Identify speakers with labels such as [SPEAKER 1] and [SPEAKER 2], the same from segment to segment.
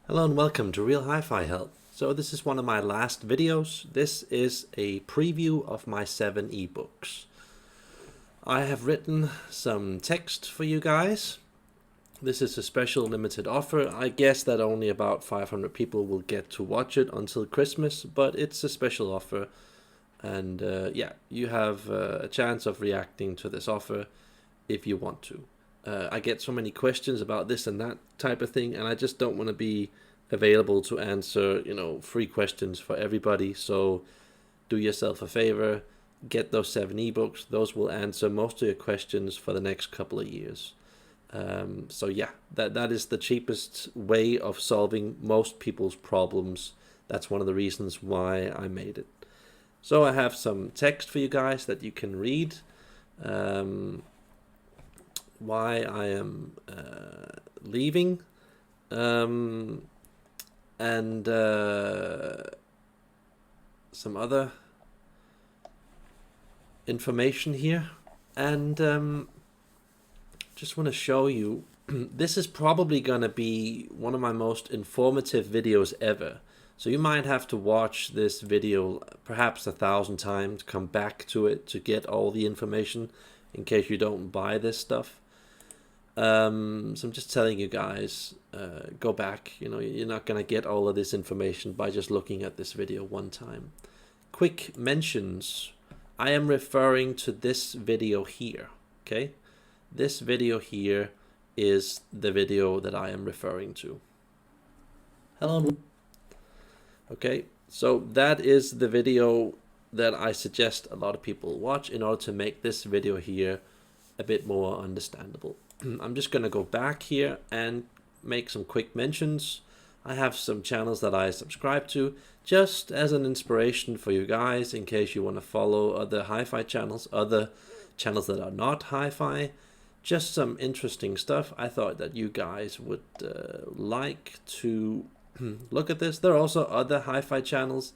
[SPEAKER 1] Hello and welcome to Real Hi-Fi Help. So this is one of my last videos. This is a preview of my 7 ebooks. I have written some text for you guys. This is a special limited offer. I guess that only about 500 people will get to watch it until Christmas, but it's a special offer. And yeah, you have a chance of reacting to this offer if you want to. I get so many questions about this and that type of thing, and I just don't want to be available to answer, free questions for everybody. So do yourself a favor, get those 7 ebooks. Those will answer most of your questions for the next couple of years. So yeah, that is the cheapest way of solving most people's problems. That's one of the reasons why I made it. So I have some text for you guys that you can read. Why I am leaving, and some other information here, and just want to show you. This is probably going to be one of my most informative videos ever. So you might have to watch this video perhaps 1,000 times, come back to it to get all the information in case you don't buy this stuff. So I'm just telling you guys, go back. You're not going to get all of this information by just looking at this video one time. Quick mentions. I am referring to this video here, okay? This video here is the video that I am referring to. Hello. Okay, so that is the video that I suggest a lot of people watch in order to make this video here a bit more understandable. I'm just going to go back here and make some quick mentions. I have some channels that I subscribe to just as an inspiration for you guys in case you want to follow other hi-fi channels, other channels that are not hi-fi. Just some interesting stuff. I thought that you guys would like to look at this. There are also other hi-fi channels,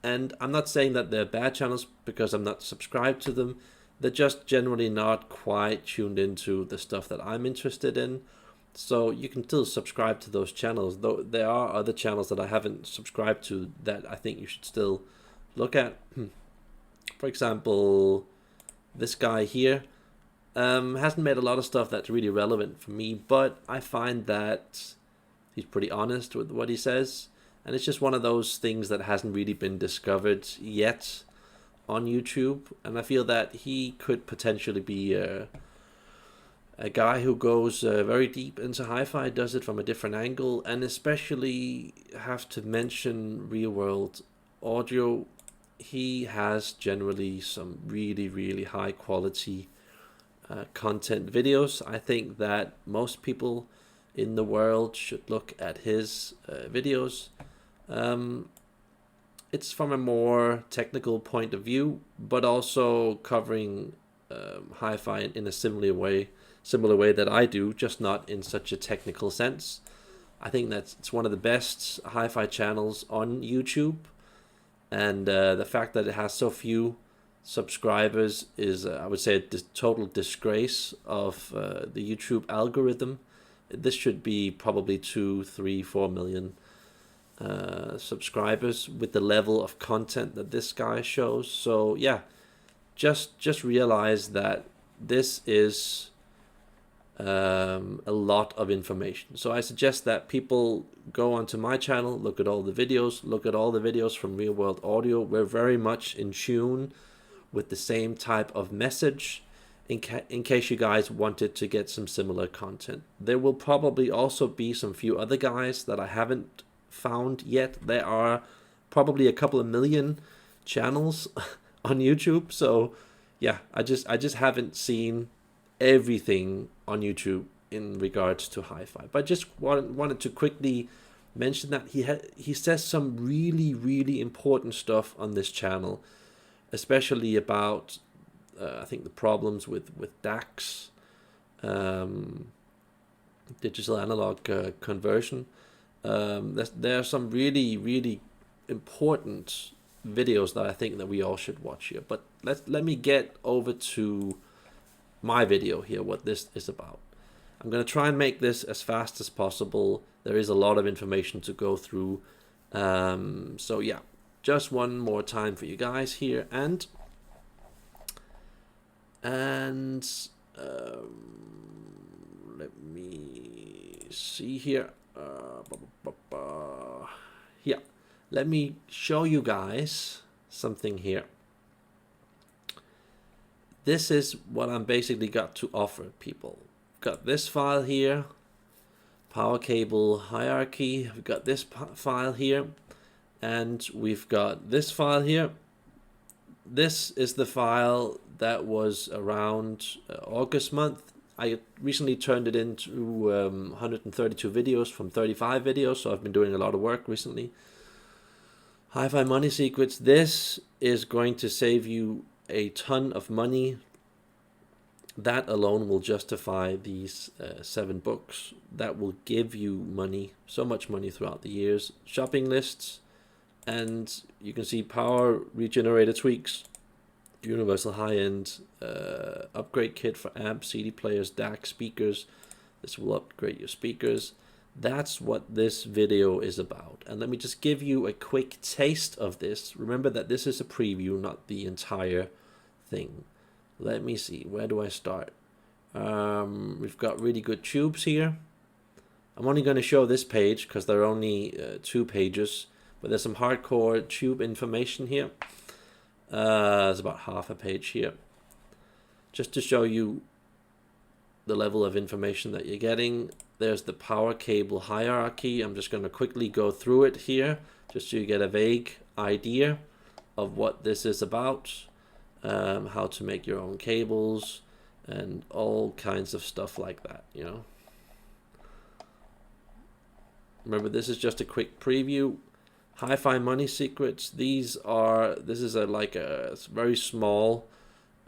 [SPEAKER 1] and I'm not saying that they're bad channels because I'm not subscribed to them. They're just generally not quite tuned into the stuff that I'm interested in. So you can still subscribe to those channels, though there are other channels that I haven't subscribed to that I think you should still look at. For example, this guy here hasn't made a lot of stuff that's really relevant for me, but I find that he's pretty honest with what he says, and it's just one of those things that hasn't really been discovered yet on YouTube, and I feel that he could potentially be a guy who goes very deep into hi-fi, does it from a different angle, and especially have to mention real-world audio. He has generally some really high quality content videos. I think that most people in the world should look at his videos. It's from a more technical point of view, but also covering hi-fi in a similar way that I do, just not in such a technical sense. I think that it's one of the best hi-fi channels on YouTube, and the fact that it has so few subscribers is, I would say, a total disgrace of the YouTube algorithm. This should be probably 2, 3, 4 million subscribers with the level of content that this guy shows. So yeah, just realize that this is a lot of information. So I suggest that people go onto my channel, look at all the videos from Real World Audio. We're very much in tune with the same type of message in case you guys wanted to get some similar content. There will probably also be some few other guys that I haven't found yet. There are probably a couple of million channels on YouTube, so yeah, I just haven't seen everything on YouTube in regards to hi-fi, but just wanted to quickly mention that he says some really important stuff on this channel, especially about I think the problems with DACs, digital analog conversion. There are some really important videos that I think that we all should watch here. But let me get over to my video here, what this is about. I'm going to try and make this as fast as possible there is a lot of information to go through. So yeah, just one more time for you guys here, and let me see here. Yeah, let me show you guys something here. This is what I'm basically got to offer people. Got this file here, power cable hierarchy. We've got this file here, and we've got this file here. This is the file that was around August month. I recently turned it into 132 videos from 35 videos, so I've been doing a lot of work recently. HIFI money secrets. This is going to save you a ton of money. That alone will justify these 7 books. That will give you money, so much money throughout the years. Shopping lists, and you can see power regenerator tweaks, universal high-end upgrade kit for amps, CD players, DAC speakers. This will upgrade your speakers. That's what this video is about. And let me just give you a quick taste of this. Remember that this is a preview, not the entire thing. Let me see, where do I start? We've got really good tubes here. I'm only going to show this page because there are only 2 pages, but there's some hardcore tube information here. There's about half a page here, just to show you the level of information that you're getting. There's the power cable hierarchy. I'm just going to quickly go through it here, just so you get a vague idea of what this is about. How to make your own cables and all kinds of stuff like that, you know. Remember, this is just a quick preview. HIFI money secrets. This is like a very small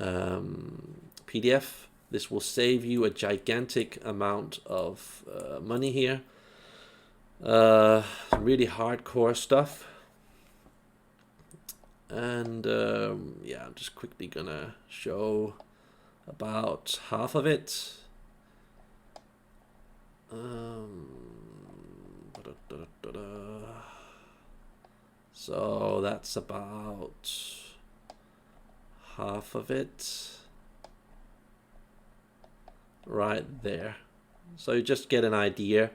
[SPEAKER 1] PDF. This will save you a gigantic amount of money here. Some really hardcore stuff. And yeah, I'm just quickly gonna show about half of it. So that's about half of it right there. So you just get an idea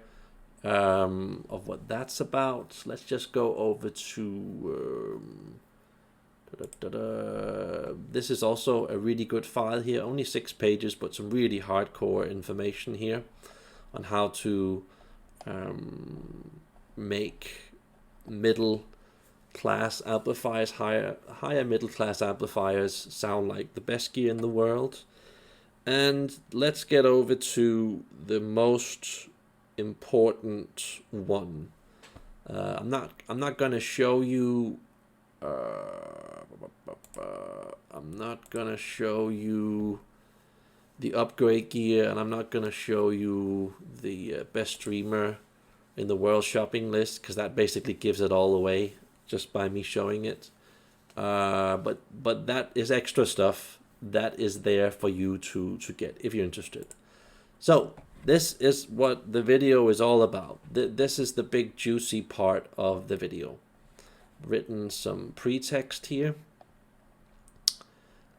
[SPEAKER 1] of what that's about. Let's just go over to this is also a really good file here, only 6 pages, but some really hardcore information here on how to make middle class amplifiers, higher middle class amplifiers sound like the best gear in the world. And let's get over to the most important one. I'm not gonna show you I'm not gonna show you the upgrade gear, and I'm not gonna show you the best streamer in the world shopping list, because that basically gives it all away just by me showing it. But that is extra stuff that is there for you to get if you're interested. So this is what the video is all about. This is the big juicy part of the video. Written some pretext here,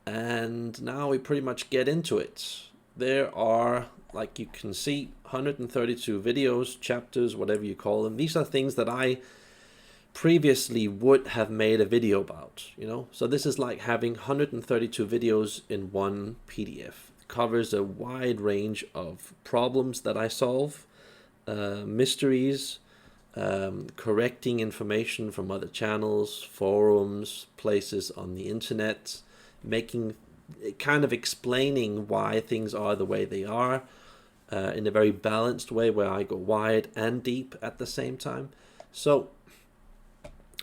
[SPEAKER 1] and now we pretty much get into it. There are, like you can see, 132 videos, chapters, whatever you call them. These are things that I previously would have made a video about, you know. So this is like having 132 videos in one PDF. It covers a wide range of problems that I solve, mysteries, correcting information from other channels, forums, places on the internet, kind of explaining why things are the way they are, in a very balanced way where I go wide and deep at the same time. So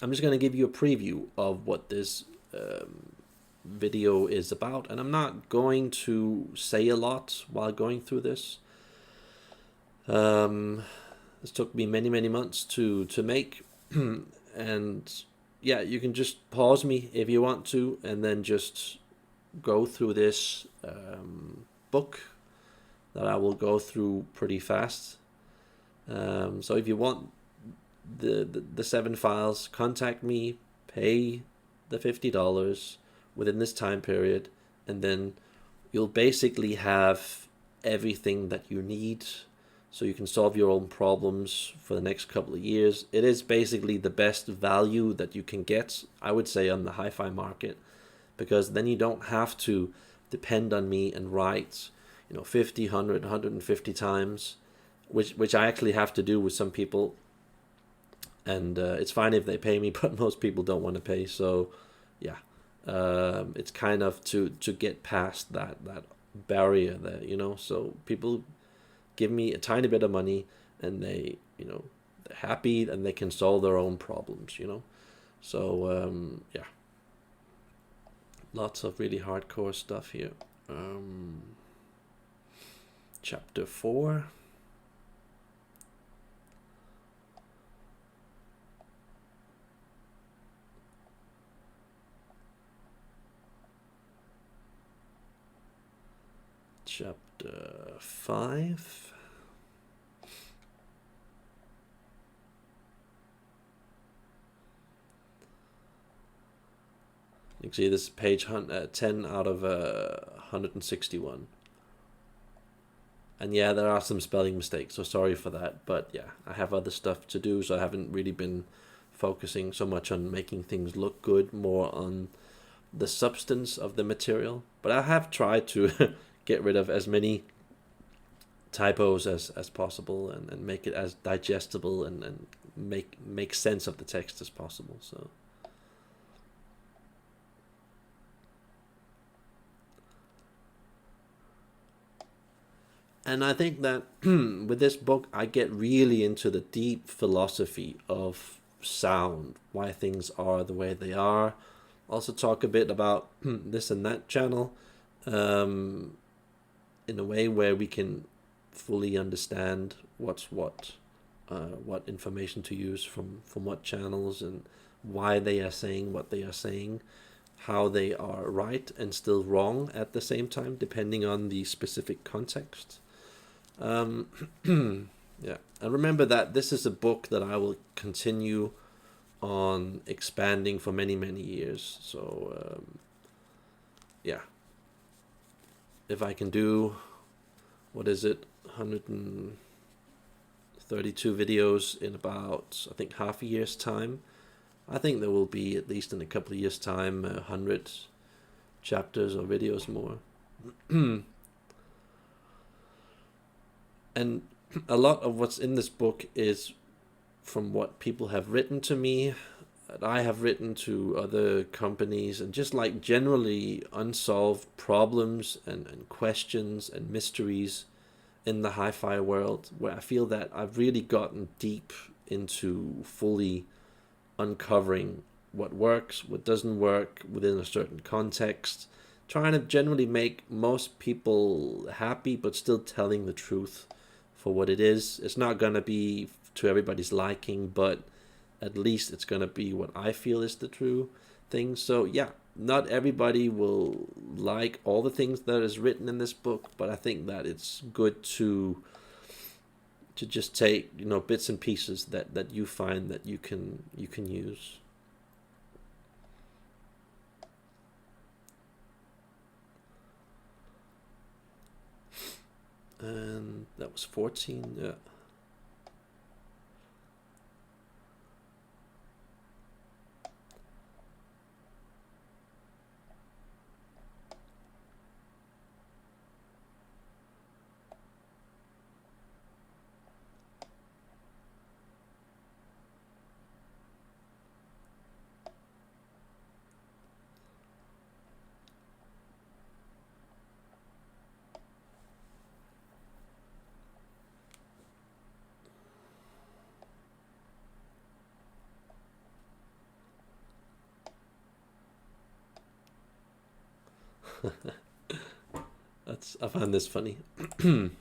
[SPEAKER 1] I'm just going to give you a preview of what this video is about, and I'm not going to say a lot while going through this. This took me many months to make, and yeah, you can just pause me if you want to, and then just go through this book that I will go through pretty fast. So if you want the 7 files, contact me, pay the $50 within this time period, and then you'll basically have everything that you need so you can solve your own problems for the next couple of years. It is basically the best value that you can get, I would say, on the hi-fi market, because then you don't have to depend on me and write 50, 100, 150 times, which I actually have to do with some people. And it's fine if they pay me, but most people don't want to pay. So yeah, it's kind of to get past that barrier there, so people give me a tiny bit of money, and they're happy, and they can solve their own problems, so yeah, lots of really hardcore stuff here. Chapter 4. Chapter 5. You can see this is page 10 out of 161. And yeah, there are some spelling mistakes, so sorry for that. But yeah, I have other stuff to do, so I haven't really been focusing so much on making things look good, more on the substance of the material. But I have tried to get rid of as many typos as possible, and make it as digestible and make sense of the text as possible. So and I think that with this book I get really into the deep philosophy of sound, why things are the way they are. Also talk a bit about this and that channel, in a way where we can fully understand what's what information to use from what channels, and why they are saying what they are saying, how they are right and still wrong at the same time, depending on the specific context. Yeah, and remember that this is a book that I will continue on expanding for many, many years. So yeah, if I can do, what is it, 132 videos in about, I think, half a year's time, I think there will be, at least in a couple of years' time, 100 chapters or videos more. And a lot of what's in this book is from what people have written to me, that I have written to other companies, and just like generally unsolved problems and questions and mysteries in the hi-fi world, where I feel that I've really gotten deep into fully uncovering what works, what doesn't work within a certain context, trying to generally make most people happy, but still telling the truth for what it is. It's not going to be to everybody's liking, but at least it's going to be what I feel is the true thing. So yeah, not everybody will like all the things that is written in this book, but I think that it's good to just take bits and pieces that you find that you can use. And that was 14. Yeah. I find this funny. 22,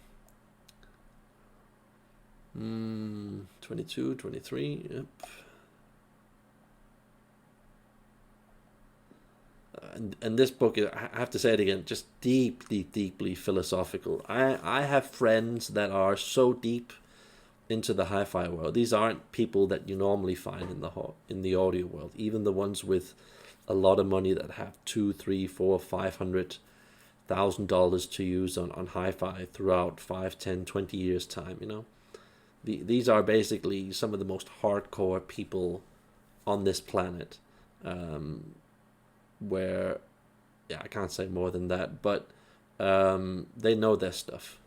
[SPEAKER 1] 23. Yep. And this book, I have to say it again, just deeply philosophical. I have friends that are so deep into the hi-fi world. These aren't people that you normally find in the audio world. Even the ones with a lot of money that have $2, 3, 4, $500,000 to use on hi-fi throughout 5, 10, 20 years time. You know, these are basically some of the most hardcore people on this planet. Where, yeah, I can't say more than that, but they know their stuff.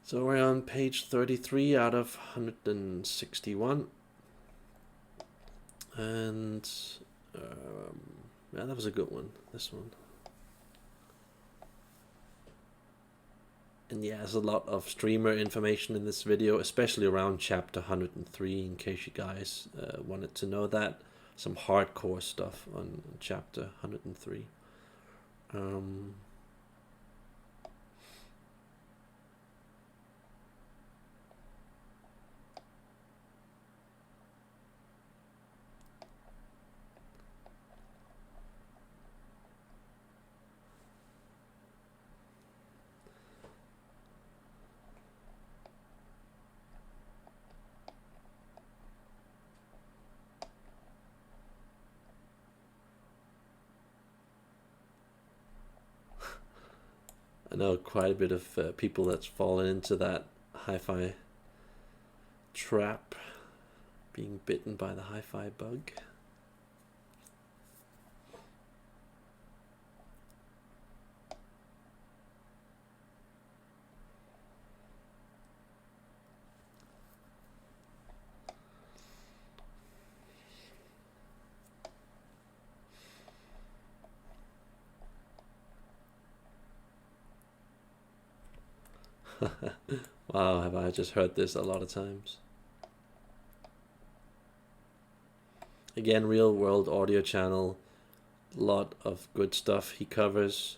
[SPEAKER 1] So we're on page 33 out of 161. And yeah, that was a good one, this one. And yeah, there's a lot of streamer information in this video, especially around chapter 103, in case you guys wanted to know that. Some hardcore stuff on chapter 103. I know quite a bit of people that's fallen into that hi-fi trap, being bitten by the hi-fi bug. Wow, have I just heard this a lot of times. Again, real world audio channel, lot of good stuff he covers.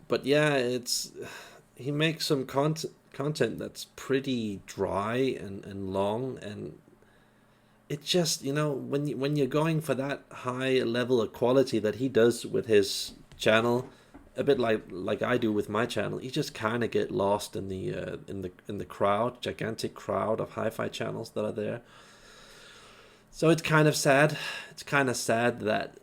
[SPEAKER 1] But yeah, he makes some content that's pretty dry and long, and it just, you know, when you're going for that high level of quality that he does with his channel, a bit like I do with my channel, you just kind of get lost in the crowd, gigantic crowd of hi-fi channels that are there. So it's kind of sad. It's kind of sad that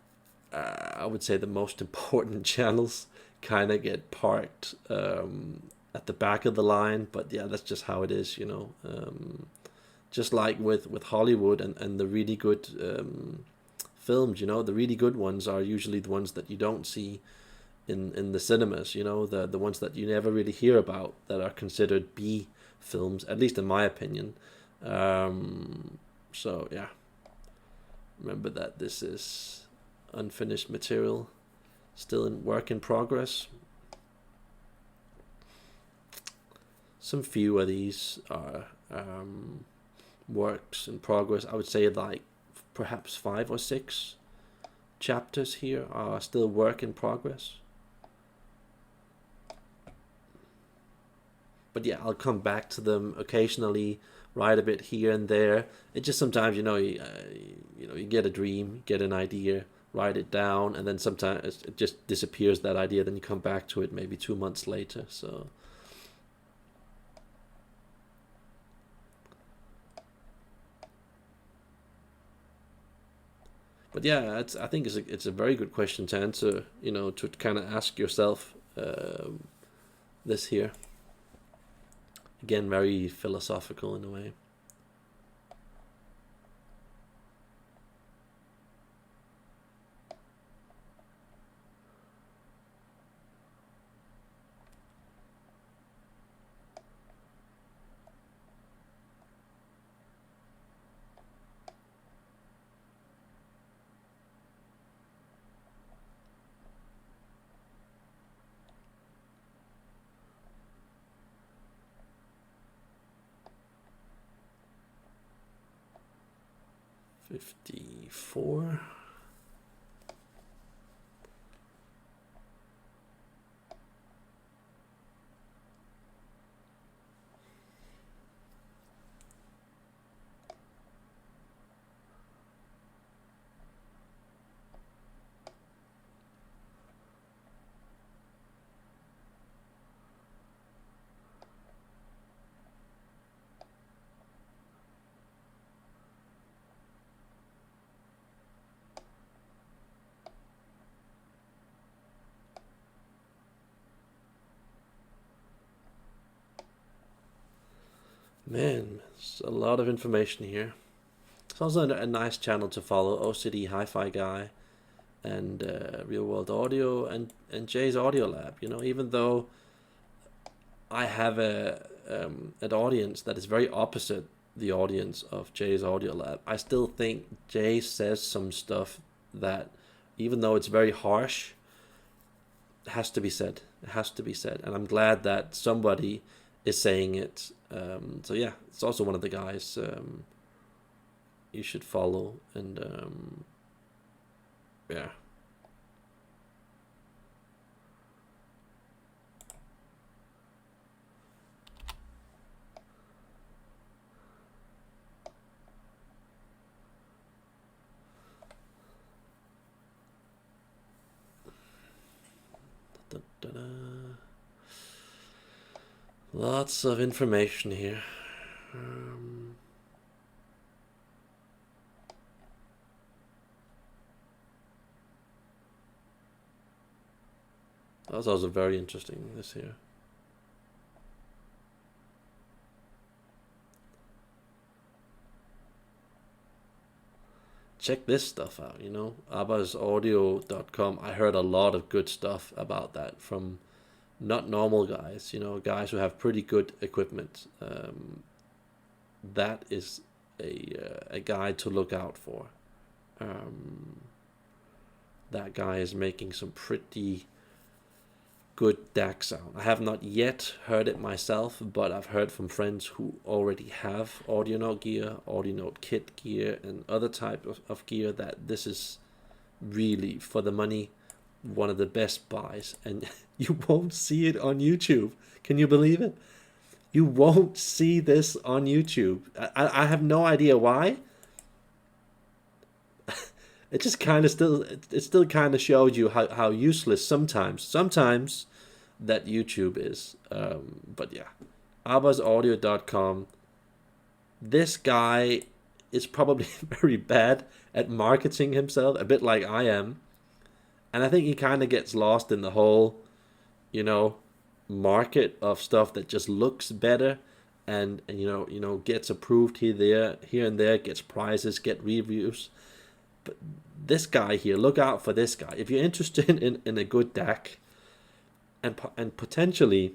[SPEAKER 1] I would say the most important channels kind of get parked at the back of the line. But yeah, that's just how it is, you know. Just like with Hollywood and the really good films, you know, the really good ones are usually the ones that you don't see in the cinemas, you know, the ones that you never really hear about, that are considered B films, at least in my opinion. So yeah, remember that this is unfinished material, still in work in progress. Some few of these are works in progress. I would say like perhaps 5 or 6 chapters here are still work in progress. But yeah, I'll come back to them occasionally, write a bit here and there. It just sometimes, you know, you get a dream, get an idea, write it down, and then sometimes it just disappears, that idea. Then you come back to it maybe 2 months later. So but yeah, I think it's a very good question to answer, you know, to kind of ask yourself this here. Again, very philosophical in a way. $54. Man, it's a lot of information here. It's also a nice channel to follow. OCD Hi-Fi Guy and Real World Audio and Jay's Audio Lab. You know, even though I have an audience that is very opposite the audience of Jay's Audio Lab, I still think Jay says some stuff that, even though it's very harsh, has to be said. It has to be said, and I'm glad that somebody is saying it. So yeah, it's also one of the guys you should follow, and yeah. Da-da. Lots of information here. That was also very interesting, this here. Check this stuff out, you know, abbasaudio.com. I heard a lot of good stuff about that from not normal guys, you know, guys who have pretty good equipment. That is a guy to look out for. That guy is making some pretty good DAC sound. I have not yet heard it myself, but I've heard from friends who already have Audio Note gear, Audio Note kit gear, and other type of gear that this is really, for the money, one of the best buys. And you won't see it on YouTube. Can you believe it? You won't see this on YouTube. I have no idea why. It just kind of still, it still kind of shows you how useless sometimes that YouTube is. But yeah, abbasaudio.com. This guy is probably very bad at marketing himself, a bit like I am. And I think he kind of gets lost in the whole, you know, market of stuff that just looks better and you know gets approved here and there, gets prizes, get reviews. But this guy here, look out for this guy. If you're interested in a good DAC, and potentially,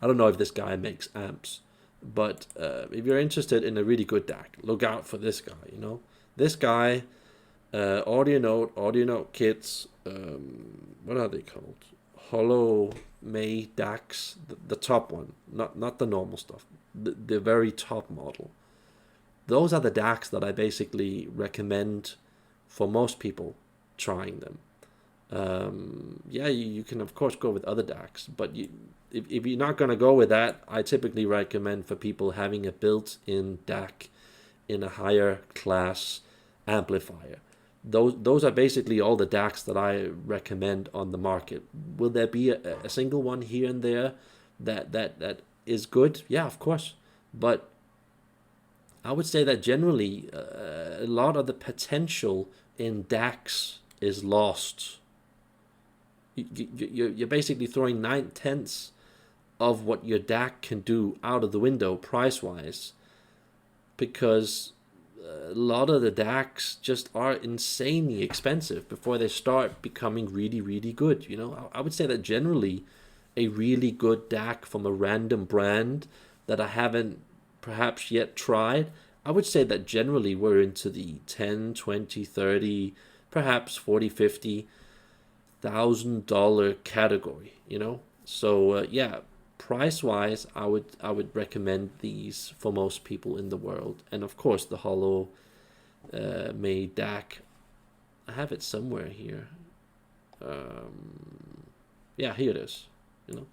[SPEAKER 1] I don't know if this guy makes amps, but if you're interested in a really good DAC, look out for this guy. You know, this guy, Audio Note kits. What are they called? Hollow May DACs, the top one, not the normal stuff, the very top model. Those are the DACs that I basically recommend for most people trying them. Yeah, you can of course go with other DACs, but if you're not going to go with that, I typically recommend for people having a built-in DAC in a higher class amplifier. Those are basically all the DACs that I recommend on the market. Will there be a single one here and there that is good? Yeah, of course, but I would say that generally a lot of the potential in DACs is lost. You're basically throwing 9/10 of what your DAC can do out of the window price-wise, because a lot of the DACs just are insanely expensive before they start becoming really, really good. You know, I would say that generally a really good DAC from a random brand that I haven't perhaps yet tried, I would say that generally we're into the 10, 20, 30, perhaps 40, $50,000 category, you know. So yeah, price wise, I would recommend these for most people in the world. And of course the Hollow May DAC, I have it somewhere here. Yeah, here it is, you know.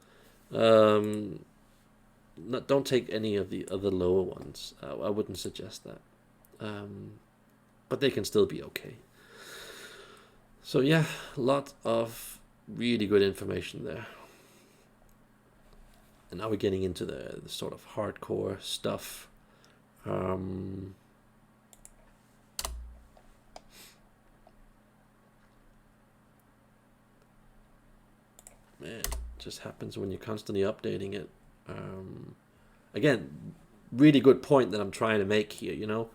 [SPEAKER 1] Don't take any of the other lower ones. I wouldn't suggest that. But they can still be okay. So yeah, a lot of really good information there. And now we're getting into the sort of hardcore stuff. Man, it just happens when you're constantly updating it. Again, really good point that I'm trying to make here, you know.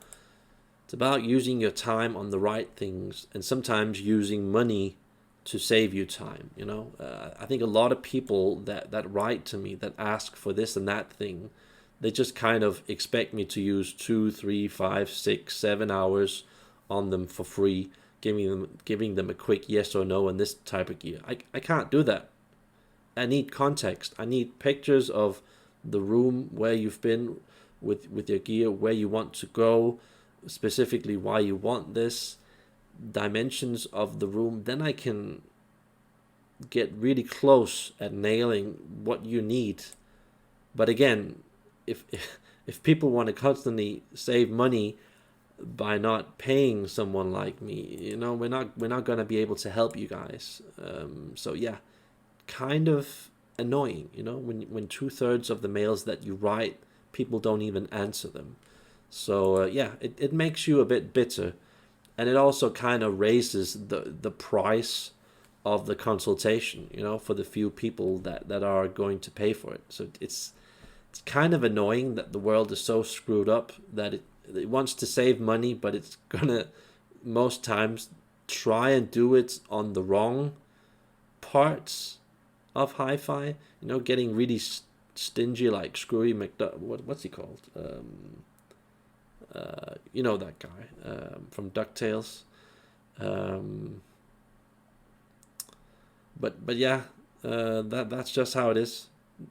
[SPEAKER 1] It's about using your time on the right things, and sometimes using money to save you time, you know. I think a lot of people that write to me, that ask for this and that thing, they just kind of expect me to use 2, 3, 5, 6, 7 hours on them for free, giving them a quick yes or no in this type of gear. I can't do that. I need context. I need pictures of the room where you've been with your gear, where you want to go, specifically why you want this, dimensions of the room. Then I can get really close at nailing what you need. But again, if if people want to constantly save money by not paying someone like me, you know, we're not going to be able to help you guys. So yeah, kind of annoying, you know, when 2/3 of the mails that you write, people don't even answer them. So yeah, it makes you a bit bitter, and it also kind of raises the price of the consultation, you know, for the few people that are going to pay for it. So it's kind of annoying that the world is so screwed up that it wants to save money, but it's gonna most times try and do it on the wrong parts of hi-fi. You know, getting really stingy, like Screwy McDuck. What's he called? You know that guy from DuckTales. But yeah, that's just how it is.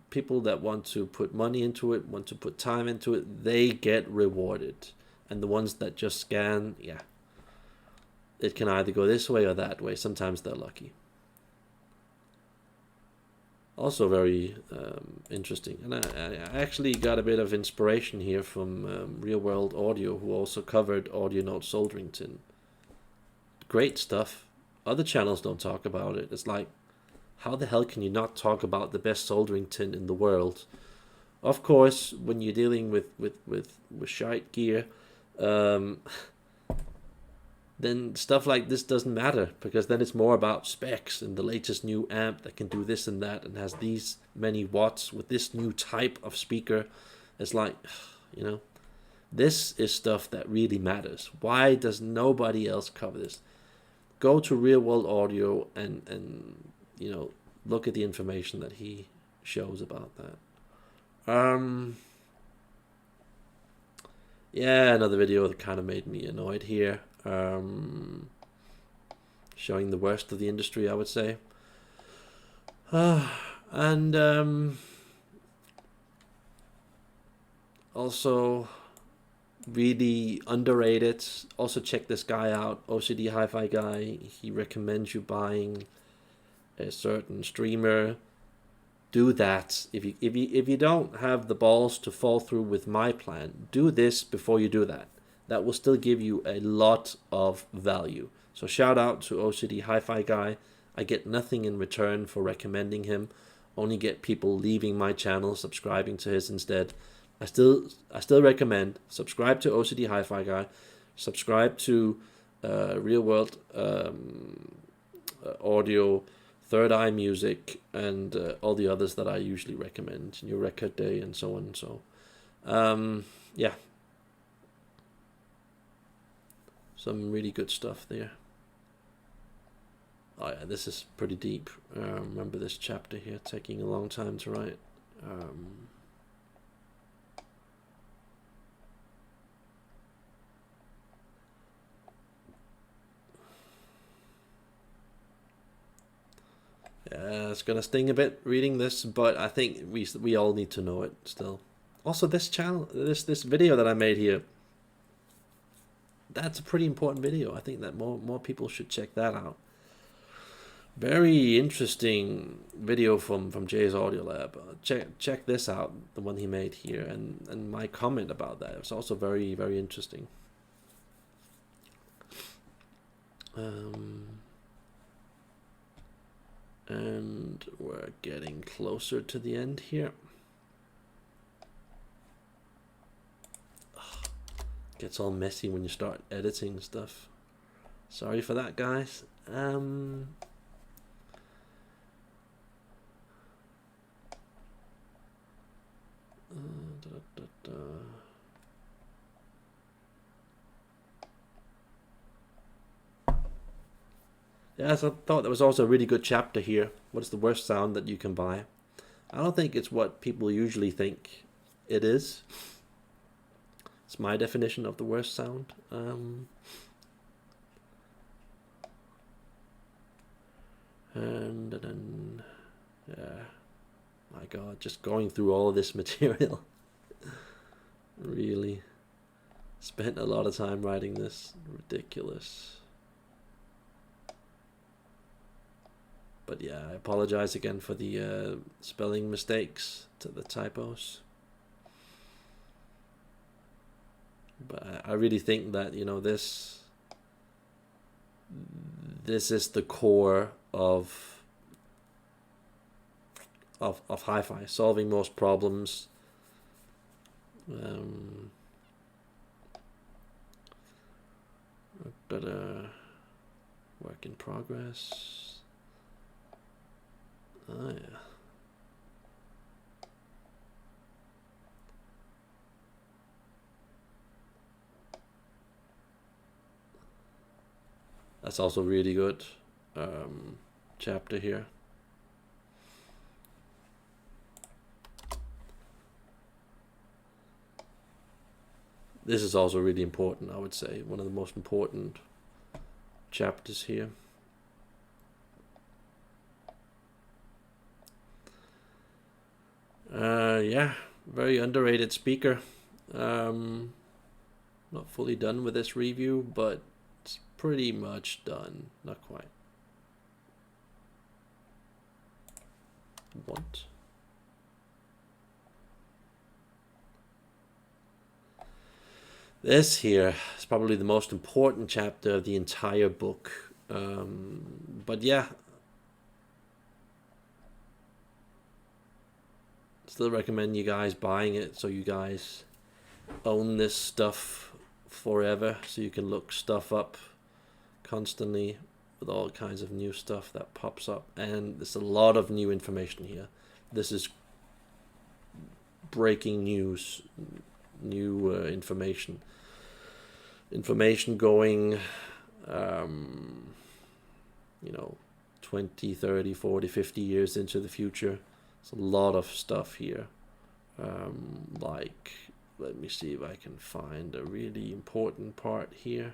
[SPEAKER 1] People that want to put money into it, want to put time into it, they get rewarded. And the ones that just scan, yeah, it can either go this way or that way. Sometimes they're lucky. Also very interesting. And I actually got a bit of inspiration here from Real World Audio, who also covered Audio Note soldering tin. Great stuff. Other channels don't talk about it. It's like, how the hell can you not talk about the best soldering tin in the world? Of course, when you're dealing with shite gear, then stuff like this doesn't matter, because then it's more about specs and the latest new amp that can do this and that and has these many watts with this new type of speaker. It's like, you know, this is stuff that really matters. Why does nobody else cover this? Go to Real World Audio and you know, look at the information that he shows about that. Yeah, another video that kind of made me annoyed here. Showing the worst of the industry, I would say. And also really underrated. Also check this guy out, OCD Hi-Fi guy. He recommends you buying a certain streamer. Do that. If you don't have the balls to fall through with my plan, do this before you do that. That will still give you a lot of value. So shout out to OCD Hi-Fi guy. I get nothing in return for recommending him. Only get people leaving my channel, subscribing to his instead. I still recommend subscribe to OCD Hi-Fi guy, subscribe to Real World Audio, Third Eye Music, and all the others that I usually recommend, New Record Day, and so on. So, yeah, some really good stuff there. Oh yeah, this is pretty deep. Remember this chapter here taking a long time to write. Yeah, it's gonna sting a bit reading this, but I think we all need to know it still. Also, this channel, this video that I made here, that's a pretty important video. I think that more people should check that out. Very interesting video from Jay's Audio Lab. Check this out, the one he made here, and my comment about that. It's also very, very interesting. And we're getting closer to the end here. Ugh, gets all messy when you start editing stuff. Sorry for that, guys. Yeah, so I thought that was also a really good chapter here. What's the worst sound that you can buy? I don't think it's what people usually think it is. It's my definition of the worst sound. And then, yeah, my God, just going through all of this material. Really spent a lot of time writing this. Ridiculous. But yeah, I apologize again for the spelling mistakes, to the typos. But I really think that, you know, this is the core of HIFI, solving most problems. But work in progress. Oh yeah. That's also really good chapter here. This is also really important, I would say. One of the most important chapters here. Yeah, very underrated speaker. Not fully done with this review, but it's pretty much done. Not quite. What? This here is probably the most important chapter of the entire book. But yeah, still recommend you guys buying it so you guys own this stuff forever, so you can look stuff up constantly with all kinds of new stuff that pops up. And there's a lot of new information here. This is breaking news, new information going 20, 30, 40, 50 years into the future. It's a lot of stuff here. Like, let me see if I can find a really important part here.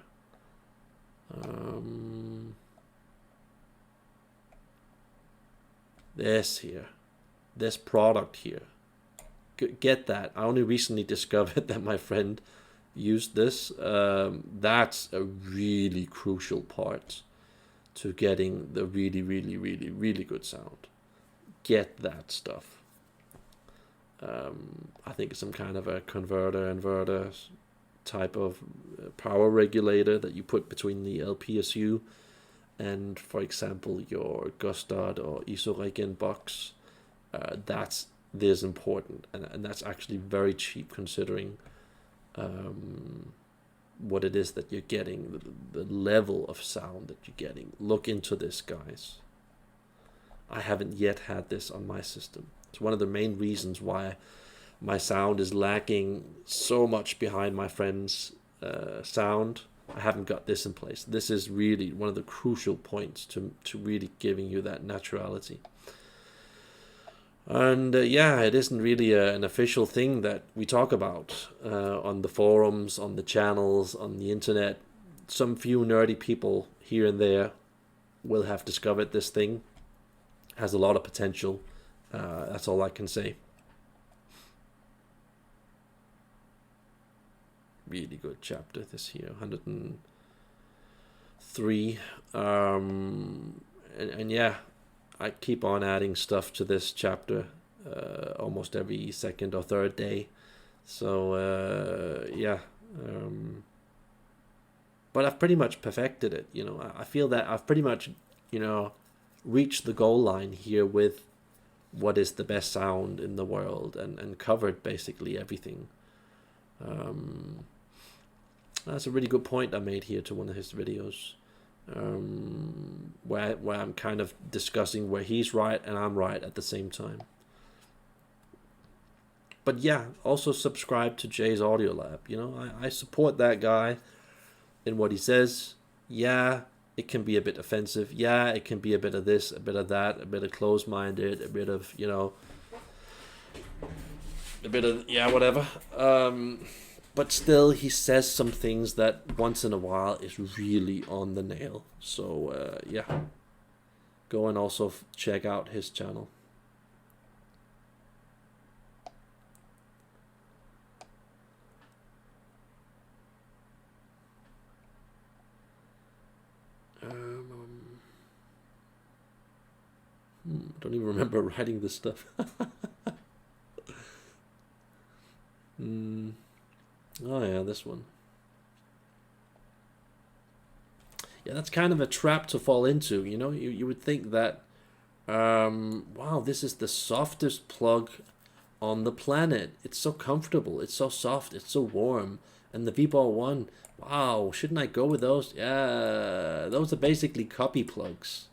[SPEAKER 1] This product here. Get that. I only recently discovered that my friend used this. That's a really crucial part to getting the really, really, really, really good sound. Get that stuff. I think it's some kind of a inverter type of power regulator that you put between the LPSU and, for example, your Gustard or Isoregen box. That's this important, and that's actually very cheap considering what it is that you're getting, the level of sound that you're getting. Look into this, guys. I haven't yet had this on my system. It's one of the main reasons why my sound is lacking so much behind my friend's sound. I haven't got this in place. This is really one of the crucial points to really giving you that naturality. And yeah, it isn't really an official thing that we talk about on the forums, on the channels, on the internet. Some few nerdy people here and there will have discovered this thing. Has a lot of potential. That's all I can say. Really good chapter this here, 103. And yeah, I keep on adding stuff to this chapter almost every second or third day. So yeah, but I've pretty much perfected it. You know, I feel that I've pretty much, reached the goal line here with what is the best sound in the world, and covered basically everything. That's a really good point I made here to one of his videos, where I'm kind of discussing where he's right and I'm right at the same time. but yeah, also subscribe to Jay's Audio Lab. You know, I support that guy in what he says. Yeah, it can be a bit offensive. Yeah, it can be a bit of this, a bit of that, a bit of closed-minded, a bit of, you know, a bit of, yeah, whatever. But still, he says some things that once in a while is really on the nail. So, yeah, go and also check out his channel. I don't even remember writing this stuff. Oh yeah, this one. Yeah, that's kind of a trap to fall into. You know, you would think that, wow, this is the softest plug on the planet. It's so comfortable. It's so soft. It's so warm. And the V-Ball 1, wow, shouldn't I go with those? Yeah, those are basically copy plugs.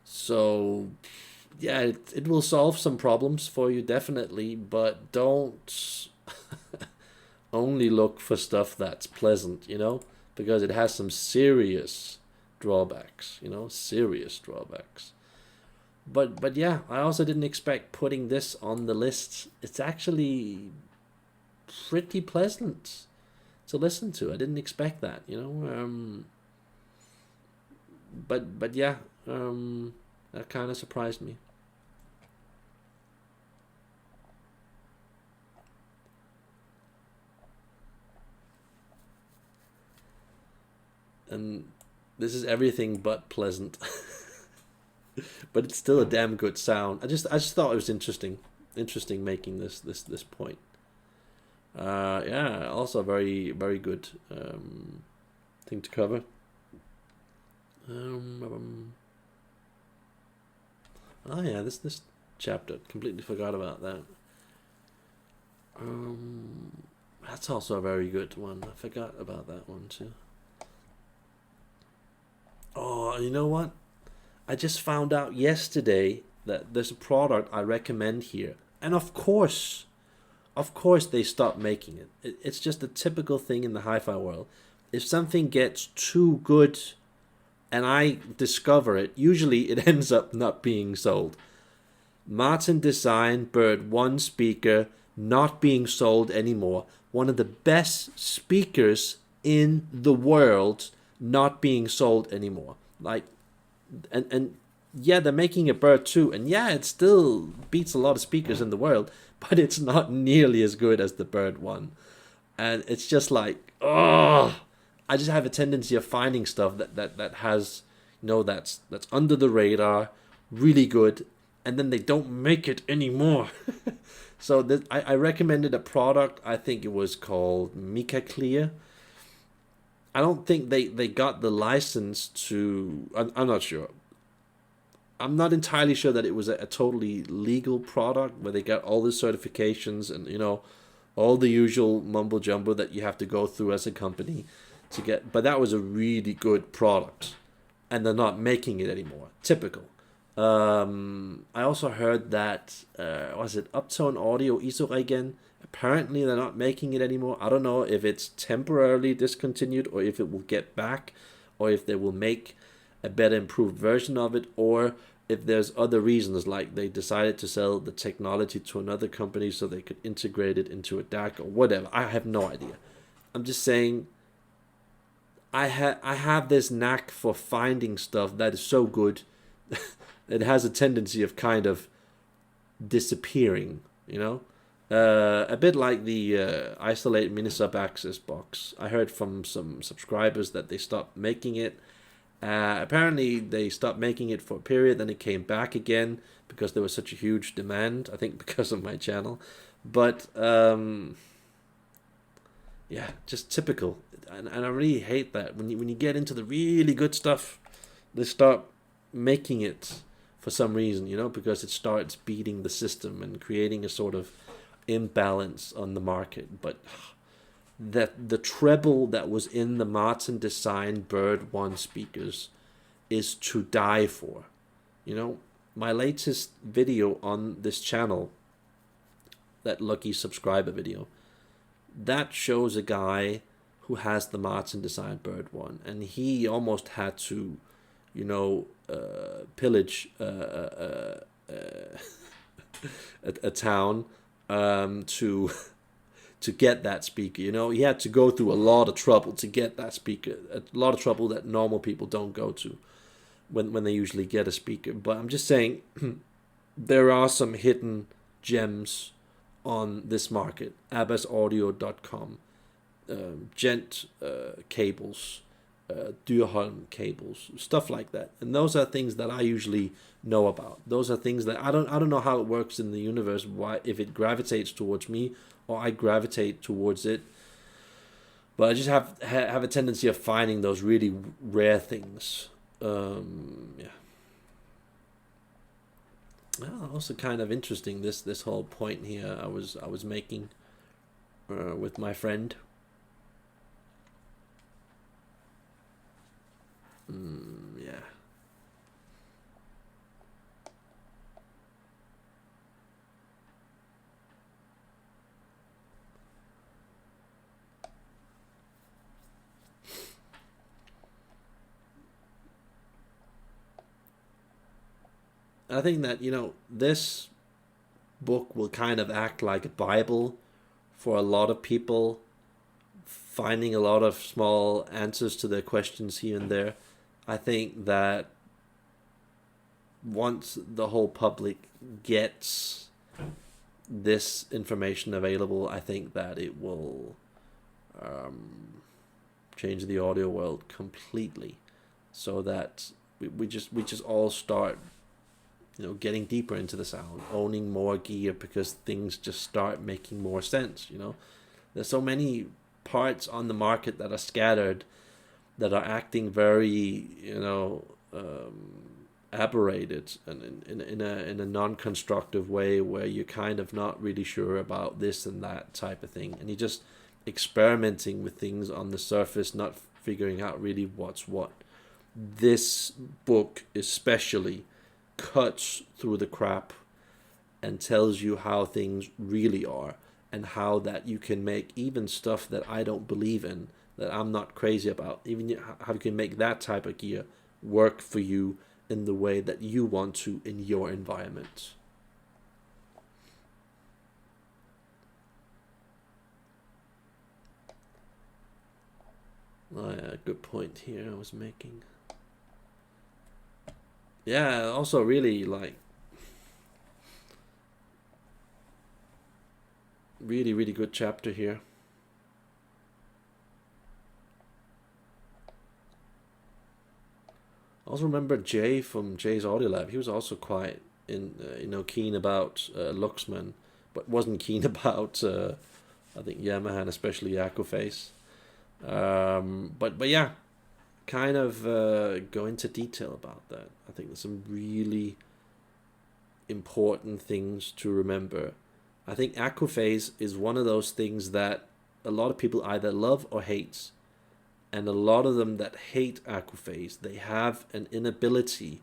[SPEAKER 1] So, yeah, it will solve some problems for you, definitely, but don't only look for stuff that's pleasant, you know, because it has some serious drawbacks, you know, serious drawbacks. But yeah, I also didn't expect putting this on the list. It's actually pretty pleasant to listen to. I didn't expect that, you know. But yeah, that kind of surprised me. And this is everything but pleasant. But it's still a damn good sound. I just thought it was interesting making this point. Yeah, also very good thing to cover. Oh yeah, this chapter, completely forgot about that. That's also a very good one. I forgot about that one too. Oh, you know what? I just found out yesterday that there's a product I recommend here, and of course they stopped making it. It's just a typical thing in the hi-fi world. If something gets too good and I discover it, usually it ends up not being sold. Martin Design Bird 1 speaker not being sold anymore. One of the best speakers in the world not being sold anymore. Like, and yeah, they're making a Bird 2, and yeah, it still beats a lot of speakers in the world, but it's not nearly as good as the Bird 1. And it's just like, oh, I just have a tendency of finding stuff that has, you know, that's under the radar, really good, and then they don't make it anymore. So I recommended a product. I think it was called Mica Clear. I don't think they got the license to. I'm not sure. I'm not entirely sure that it was a totally legal product where they got all the certifications and, you know, all the usual mumbo jumbo that you have to go through as a company to get. But that was a really good product, and they're not making it anymore. Typical. I also heard that was it Uptone Audio Isoregen. Apparently they're not making it anymore. I don't know if it's temporarily discontinued or if it will get back, or if they will make a better improved version of it, or if there's other reasons, like they decided to sell the technology to another company so they could integrate it into a DAC or whatever. I have no idea. I'm just saying I have this knack for finding stuff that is so good it has a tendency of kind of disappearing, you know? A bit like the Isolate Mini Sub Access box. I heard from some subscribers that they stopped making it. Apparently they stopped making it for a period, then it came back again because there was such a huge demand, I think because of my channel. But yeah, just typical. And I really hate that when you get into the really good stuff, they start making it for some reason, you know, because it starts beating the system and creating a sort of imbalance on the market. But that the treble that was in the Martin Design Bird 1 speakers is to die for. You know, my latest video on this channel, that lucky subscriber video. That shows a guy who has the Martin Design Bird one, and he almost had to, pillage a town to to get that speaker. He had to go through a lot of trouble to get that speaker, a lot of trouble that normal people don't go to when they usually get a speaker. But I'm just saying, there are some hidden gems on this market. abbasaudio.com, Gent cables, Dyrholm cables, stuff like that. And those are things that I usually know about. Those are things that I don't know how it works in the universe, why, if it gravitates towards me or I gravitate towards it. But I just have a tendency of finding those really rare things. Yeah. Well, also kind of interesting, this whole point here I was making with my friend. Yeah. I think that, this book will kind of act like a Bible for a lot of people, finding a lot of small answers to their questions here and there. I think that once the whole public gets this information available, I think that it will change the audio world completely, so that we just all start getting deeper into the sound, owning more gear, because things just start making more sense. There's so many parts on the market that are scattered, that are acting very aberrated and in a non-constructive way, where you're kind of not really sure about this and that type of thing, and you're just experimenting with things on the surface, not figuring out really what's what. This book especially cuts through the crap and tells you how things really are, and how that you can make even stuff that I don't believe in, that I'm not crazy about, even how you can make that type of gear work for you in the way that you want to in your environment. Oh yeah, good point here I was making. Yeah, also really really good chapter here. Also remember Jay from Jay's Audio Lab. He was also quite keen about Luxman, but wasn't keen about I think Yamaha, and especially Aquaface. But yeah, kind of go into detail about that. I think there's some really important things to remember. I think Aquaphase is one of those things that a lot of people either love or hate. And a lot of them that hate Aquaphase, they have an inability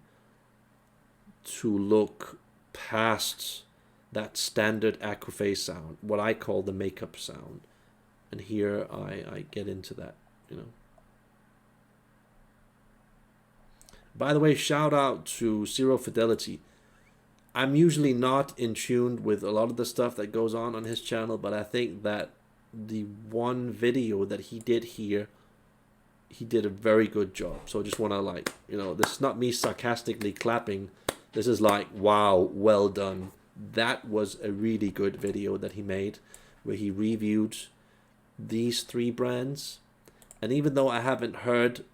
[SPEAKER 1] to look past that standard Aquaphase sound, what I call the makeup sound. And here I get into that, By the way, shout out to Zero Fidelity. I'm usually not in tune with a lot of the stuff that goes on his channel, but I think that the one video that he did here, he did a very good job. So I just want to this is not me sarcastically clapping. This is wow, well done. That was a really good video that he made, where he reviewed these 3 brands. And even though I haven't heard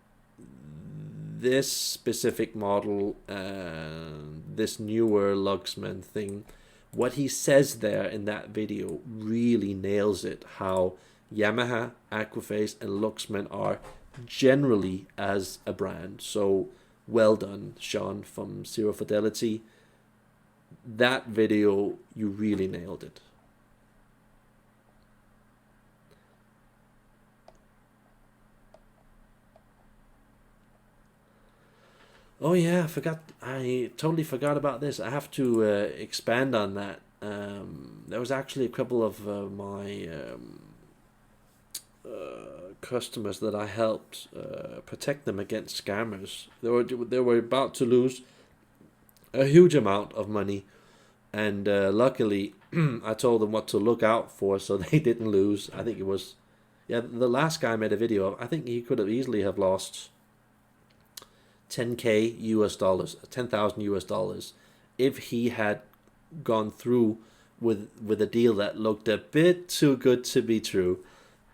[SPEAKER 1] this specific model, this newer Luxman thing, what he says there in that video really nails it, how Yamaha, Aquaphase and Luxman are generally as a brand. So well done, Sean from Zero Fidelity. That video, you really nailed it. Oh yeah, I totally forgot about this. I have to expand on that. There was actually a couple of my customers that I helped protect them against scammers. They were about to lose a huge amount of money, and luckily I told them what to look out for so they didn't lose. I think it was, yeah, the last guy I made a video of. I think he could have easily have lost 10K US dollars, 10,000 US dollars, if he had gone through with a deal that looked a bit too good to be true.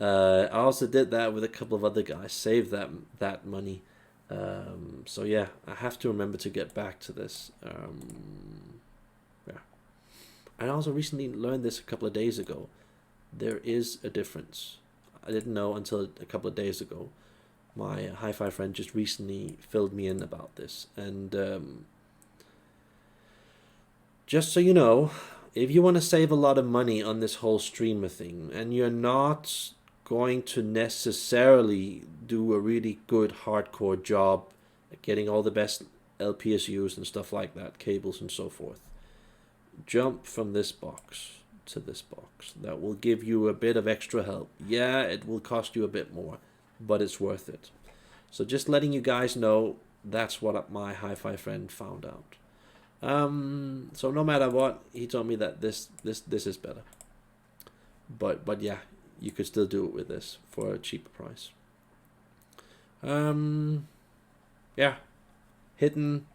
[SPEAKER 1] I also did that with a couple of other guys, saved that money. So yeah, I have to remember to get back to this. Yeah, I also recently learned this a couple of days ago. There is a difference. I didn't know until a couple of days ago. My HIFI friend just recently filled me in about this, and just so you know, if you want to save a lot of money on this whole streamer thing, and you're not going to necessarily do a really good hardcore job at getting all the best LPSUs and stuff like that, cables and so forth, jump from this box to this box. That will give you a bit of extra help. Yeah, it will cost you a bit more, but it's worth it. So just letting you guys know, that's what my HIFI friend found out. So no matter what, he told me that this is better. But yeah, you could still do it with this for a cheaper price. Yeah, hidden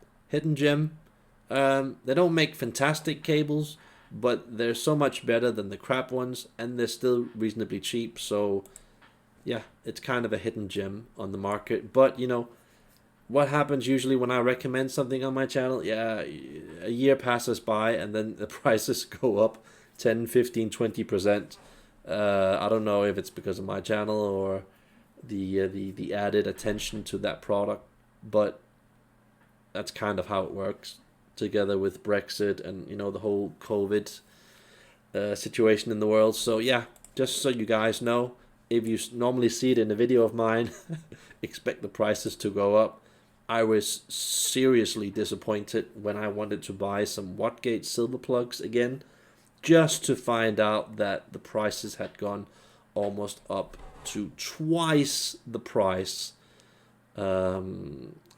[SPEAKER 1] gem. They don't make fantastic cables, but they're so much better than the crap ones, and they're still reasonably cheap. So yeah, it's kind of a hidden gem on the market. But you know what happens usually when I recommend something on my channel? Yeah, a year passes by and then the prices go up 10, 15, 20%. I don't know if it's because of my channel or the added attention to that product, but that's kind of how it works, together with Brexit and, you know, the whole COVID situation in the world. So yeah, just so you guys know, if you normally see it in a video of mine, expect the prices to go up. I was seriously disappointed when I wanted to buy some Wattgate silver plugs again, just to find out that the prices had gone almost up to twice the price. I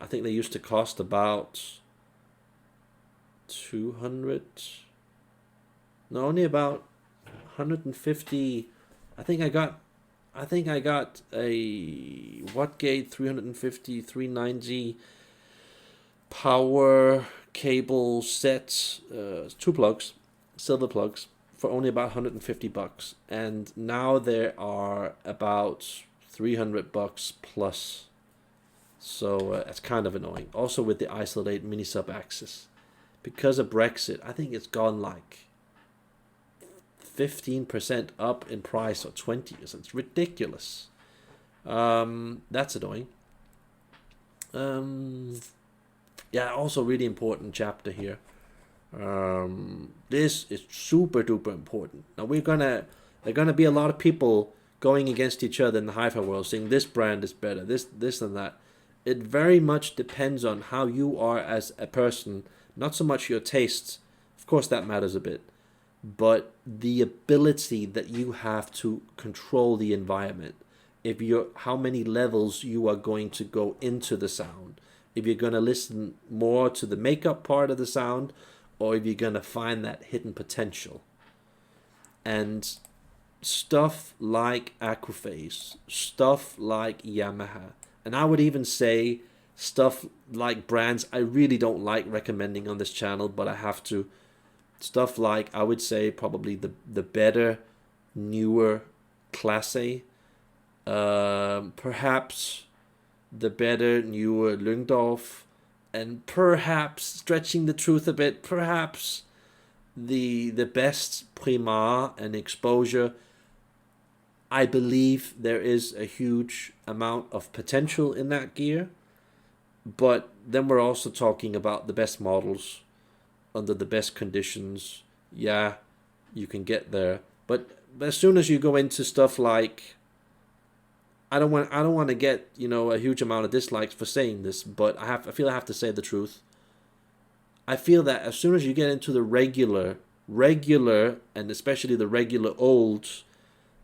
[SPEAKER 1] think they used to cost about 200, no, only about 150. I think I got a Wattgate 350 390 power cable set, 2 plugs, silver plugs, for only about $150, and now there are about $300 plus. So it's kind of annoying. Also with the Isolate mini sub axis, because of Brexit, I think it's gone like 15% up in price, or 20%. It's ridiculous. That's annoying. Yeah, also really important chapter here. This is super duper important. Now there are gonna be a lot of people going against each other in the HIFI world, saying this brand is better, this and that. It very much depends on how you are as a person, not so much your tastes. Of course that matters a bit, but the ability that you have to control the environment. If you're, how many levels you are going to go into the sound. If you're going to listen more to the makeup part of the sound, or if you're going to find that hidden potential. And stuff like Aquaphase, stuff like Yamaha, and I would even say stuff like brands I really don't like recommending on this channel, but I have to. Stuff like, I would say, probably the better, newer Class A. Perhaps the better, newer Lyngdorf. And perhaps, stretching the truth a bit, perhaps the best Primar and Exposure. I believe there is a huge amount of potential in that gear. But then we're also talking about the best models under the best conditions. Yeah, you can get there, but as soon as you go into stuff like, I don't want to get, you know, a huge amount of dislikes for saying this, but I feel I have to say the truth. I feel that as soon as you get into the regular regular, and especially the regular old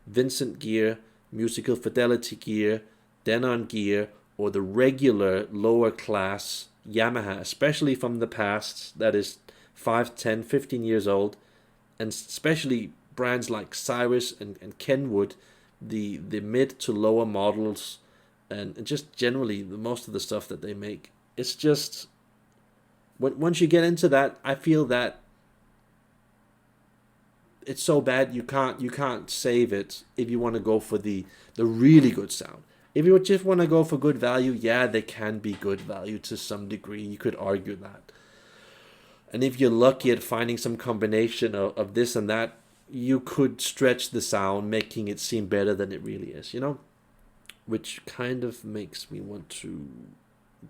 [SPEAKER 1] Vincent gear, musical fidelity gear, Denon gear, or the regular lower class Yamaha, especially from the past, that is 5, 10, 15 years old, and especially brands like Cyrus and Kenwood, the mid to lower models, and just generally the most of the stuff that they make. It's just, once you get into that, I feel that it's so bad you can't save it if you want to go for the really good sound. If you just want to go for good value, yeah, they can be good value to some degree. You could argue that. And if you're lucky at finding some combination of this and that, you could stretch the sound, making it seem better than it really is, you know? Which kind of makes me want to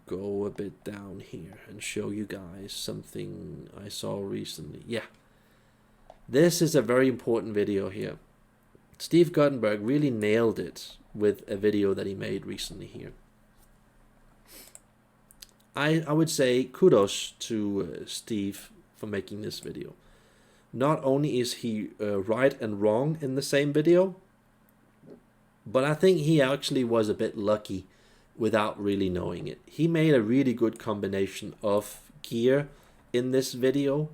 [SPEAKER 1] go a bit down here and show you guys something I saw recently. Yeah. This is a very important video here. Steve Guttenberg really nailed it with a video that he made recently here. I would say kudos to Steve for making this video. Not only is he right and wrong in the same video, but I think he actually was a bit lucky without really knowing it. He made a really good combination of gear in this video,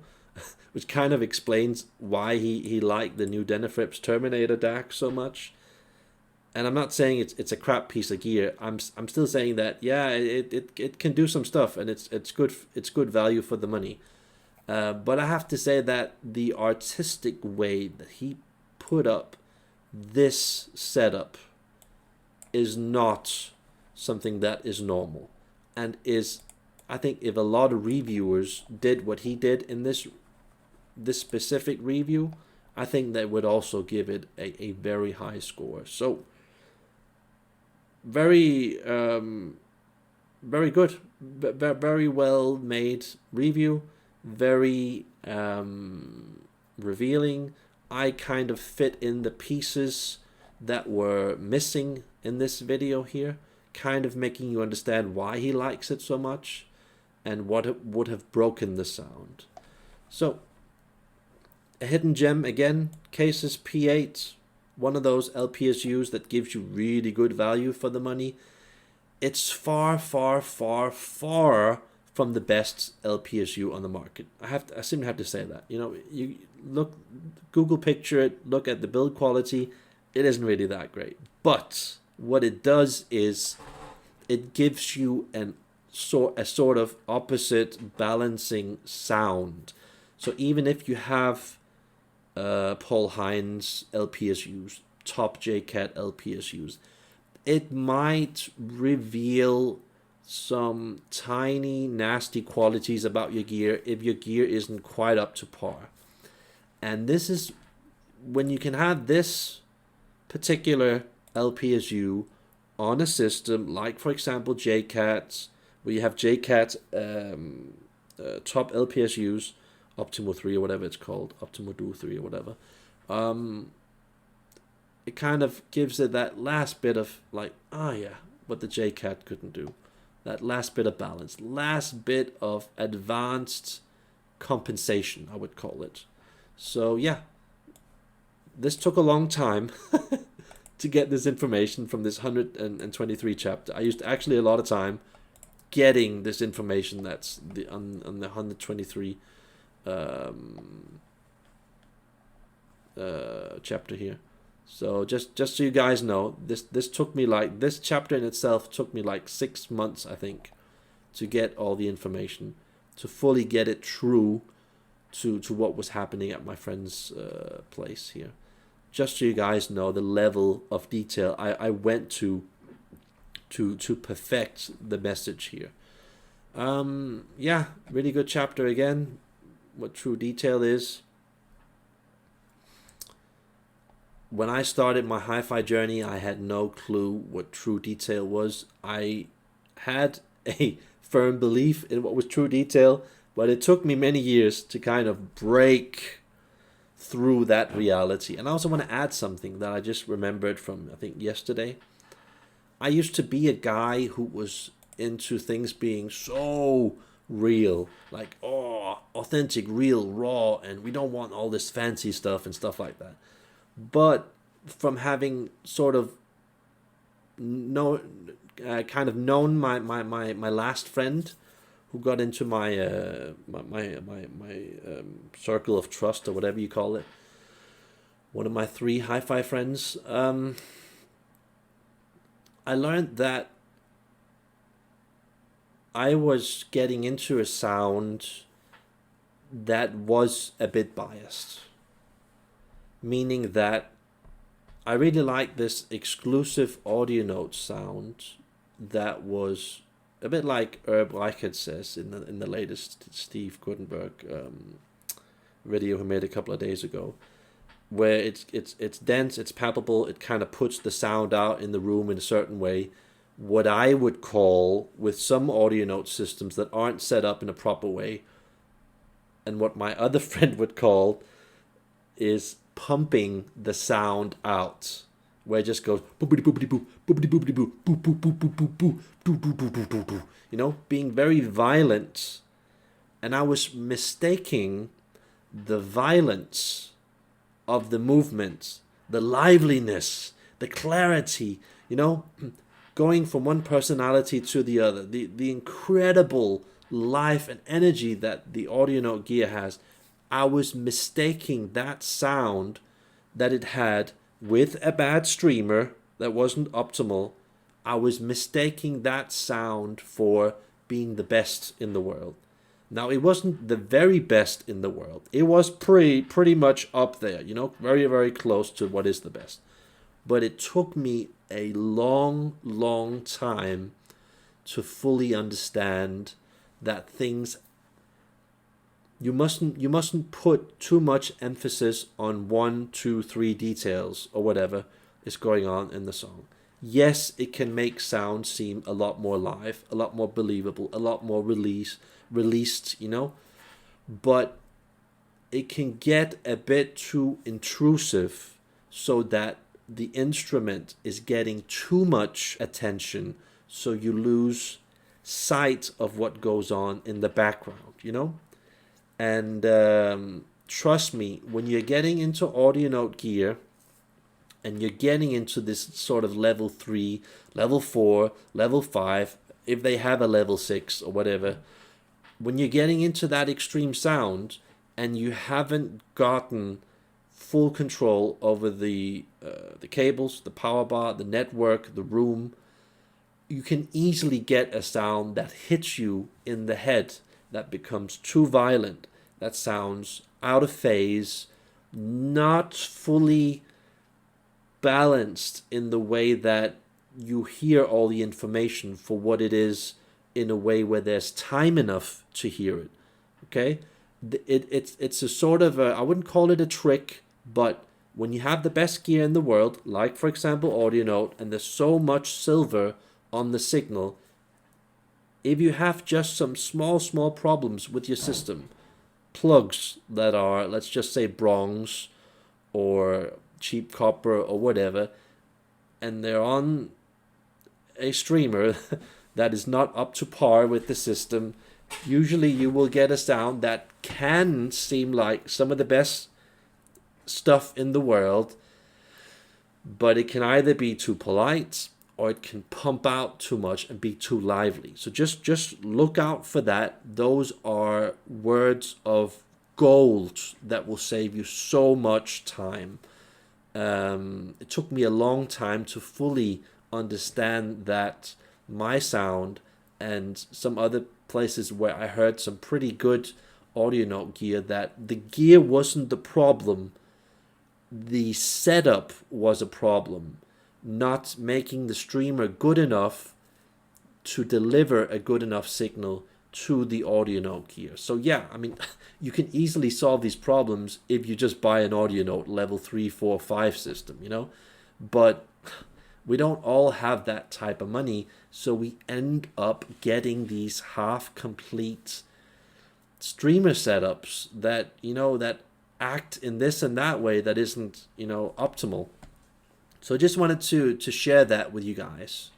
[SPEAKER 1] which kind of explains why he liked the new Denafrips Terminator DAC so much. And I'm not saying it's a crap piece of gear. I'm still saying that, yeah, it can do some stuff, and it's good value for the money. But I have to say that the artistic way that he put up this setup is not something that is normal, and is, I think, if a lot of reviewers did what he did in this specific review, I think they would also give it a very high score. So very very good, very well made review, very revealing. I kind of fit in the pieces that were missing in this video here, kind of making you understand why he likes it so much and what would have broken the sound. So a hidden gem again, Cases P8, one of those LPSUs that gives you really good value for the money. It's far, far, far, far from the best LPSU on the market. I simply have to say that. You know, you look, Google picture it, look at the build quality, it isn't really that great. But what it does is it gives you a sort of opposite balancing sound. So even if you have Paul Hines LPSUs, top JCat LPSUs, it might reveal some tiny nasty qualities about your gear if your gear isn't quite up to par. And this is when you can have this particular LPSU on a system like, for example, JCats, where you have JCat top LPSUs, Optimo 3 or whatever it's called, Optimo Duo 3 or whatever. It kind of gives it that last bit of like, yeah, what the JCat couldn't do. That last bit of balance, last bit of advanced compensation, I would call it. So yeah, this took a long time to get this information from this 123 chapter. I used actually a lot of time getting this information that's on the 123 chapter here. So just so you guys know, this took me like, this chapter in itself took me like 6 months, I think, to get all the information, to fully get it true to what was happening at my friend's place here. Just so you guys know the level of detail I went to perfect the message here. Yeah, really good chapter again, what true detail is. When I started my hi-fi journey, I had no clue what true detail was. I had a firm belief in what was true detail, but it took me many years to kind of break through that reality. And I also want to add something that I just remembered from, I think, yesterday. I used to be a guy who was into things being so real, like, oh, authentic, real, raw, and we don't want all this fancy stuff and stuff like that. But from having sort of kind of known my last friend who got into my circle of trust, or whatever you call it, one of my 3 hi-fi friends, I learned that I was getting into a sound that was a bit biased, meaning that I really like this exclusive audio note sound that was a bit like Herb Reichert says in the latest Steve Gutenberg video he made a couple of days ago, where it's dense, it's palpable, it kind of puts the sound out in the room in a certain way. What I would call, with some audio note systems that aren't set up in a proper way, and what my other friend would call, is pumping the sound out, where it just goes boopity boopity boop, boopity boopity boop, boop boop boop boop boop boop, doo doo doo doo doo doo, you know, being very violent. And I was mistaking the violence of the movement, the liveliness, the clarity, you know, going from one personality to the other, the incredible life and energy that the audio note gear has. I was mistaking that sound that it had with a bad streamer that wasn't optimal. I was mistaking that sound for being the best in the world. Now, it wasn't the very best in the world. It was pretty much up there, you know, very, very close to what is the best. But it took me a long time to fully understand that things, you mustn't put too much emphasis on 1, 2, 3 details or whatever is going on in the song. Yes, it can make sound seem a lot more live, a lot more believable, a lot more released, you know, but it can get a bit too intrusive, so that the instrument is getting too much attention, so you lose sight of what goes on in the background, you know. And trust me, when you're getting into audio note gear and you're getting into this sort of level 3, level 4, level 5, if they have a level 6 or whatever, when you're getting into that extreme sound and you haven't gotten full control over the cables, the power bar, the network, the room, you can easily get a sound that hits you in the head, that becomes too violent, that sounds out of phase, not fully balanced in the way that you hear all the information for what it is, in a way where there's time enough to hear it. Okay, it's a sort of a, I wouldn't call it a trick, but when you have the best gear in the world, like for example audio note, and there's so much silver on the signal, if you have just some small problems with your system, plugs that are, let's just say, bronze or cheap copper or whatever, and they're on a streamer that is not up to par with the system, usually you will get a sound that can seem like some of the best stuff in the world, but it can either be too polite or it can pump out too much and be too lively. So just look out for that. Those are words of gold that will save you so much time. It took me a long time to fully understand that my sound and some other places where I heard some pretty good audio note gear, that the gear wasn't the problem. The setup was a problem, not making the streamer good enough to deliver a good enough signal to the audio note gear. So yeah, I mean, you can easily solve these problems if you just buy an audio note level 3, 4, 5 system, you know, but we don't all have that type of money, so we end up getting these half-complete streamer setups that, you know, that act in this and that way that isn't, you know, optimal. So I just wanted to share that with you guys.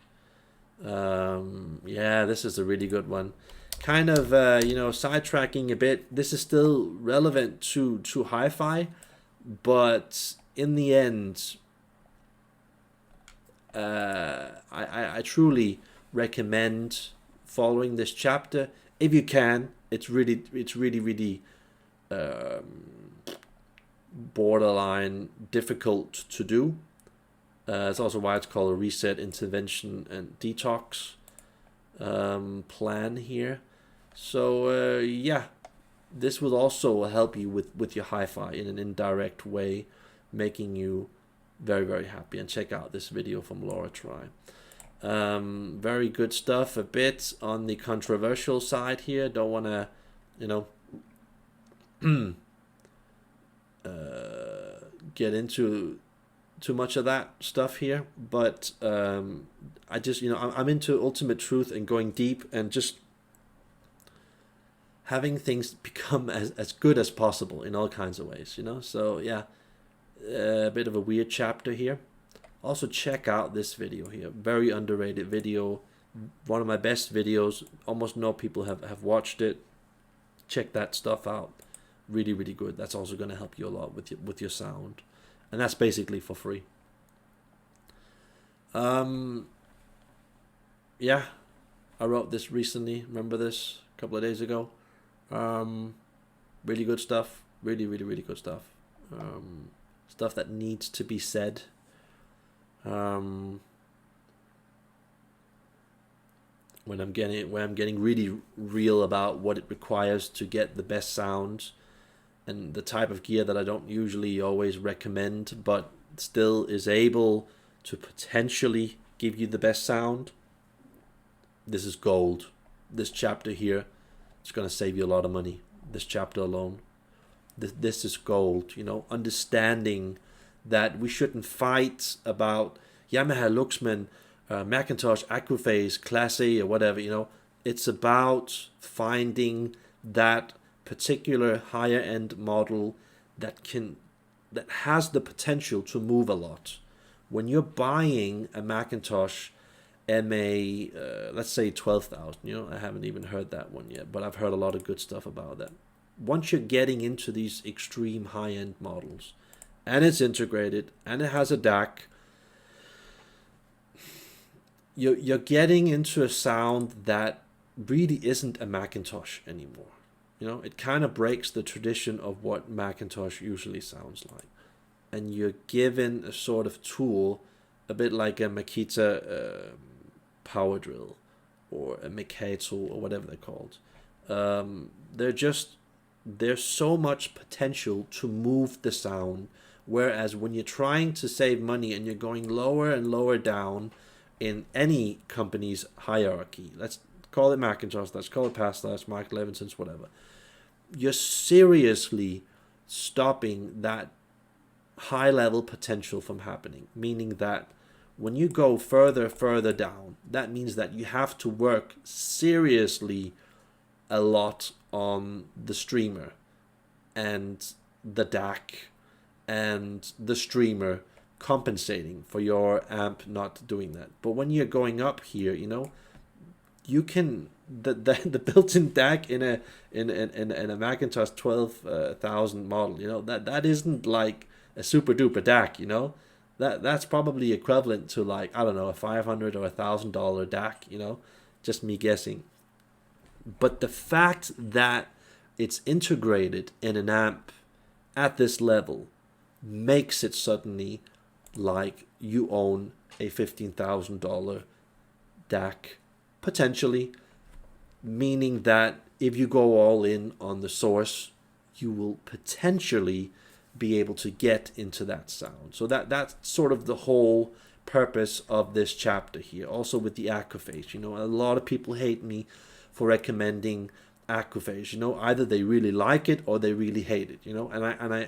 [SPEAKER 1] Yeah, this is a really good one. kind of sidetracking a bit. This is still relevant to hi-fi, but in the end, I truly recommend following this chapter if you can. It's really borderline difficult to do. It's also why it's called a reset, intervention, and detox plan here. So yeah, this will also help you with your hi-fi in an indirect way, making you very happy. And check out this video from Laura Try. Very good stuff. A bit on the controversial side here. Don't want to, get into too much of that stuff here, but I just, I'm into ultimate truth and going deep and just having things become as good as possible in all kinds of ways, so yeah, a bit of a weird chapter here. Also check out this video here, very underrated video, one of my best videos. Almost no people have watched it. Check that stuff out, really good. That's also going to help you a lot with your sound, and that's basically for free. Yeah, I wrote this recently. Remember this a couple of days ago. Really good stuff. Really good stuff. Stuff that needs to be said. When I'm getting really real about what it requires to get the best sound, and the type of gear that I don't usually always recommend, but still is able to potentially give you the best sound. This is gold. This chapter here is going to save you a lot of money. This chapter alone. This is gold. Understanding that we shouldn't fight about Yamaha Luxman, Macintosh Acrophase Class A or whatever. It's about finding that particular higher end model that has the potential to move a lot. When you're buying a Macintosh MA, let's say 12,000, I haven't even heard that one yet, but I've heard a lot of good stuff about that. Once you're getting into these extreme high end models, and it's integrated, and it has a DAC, you're getting into a sound that really isn't a Macintosh anymore. It kind of breaks the tradition of what Macintosh usually sounds like. And you're given a sort of tool, a bit like a Makita power drill or a Mikato or whatever they're called. There's so much potential to move the sound, whereas when you're trying to save money and you're going lower and lower down in any company's hierarchy, let's call it Macintosh, let's call it Passlash, Mark Levinson's, whatever, you're seriously stopping that high level potential from happening, meaning that when you go further down, that means that you have to work seriously a lot on the streamer and the DAC and the streamer compensating for your amp not doing that. But when you're going up here, you can the built-in DAC in a Macintosh 12,000 model, that isn't like a super duper DAC, that's probably equivalent to, like, I don't know, a $500 or $1,000 DAC, just me guessing. But the fact that it's integrated in an amp at this level makes it suddenly like you own a $15,000 DAC, potentially, meaning that if you go all in on the source, you will potentially be able to get into that sound. So that's sort of the whole purpose of this chapter here. Also with the Acrophase, a lot of people hate me for recommending Acrophase. Either they really like it or they really hate it. And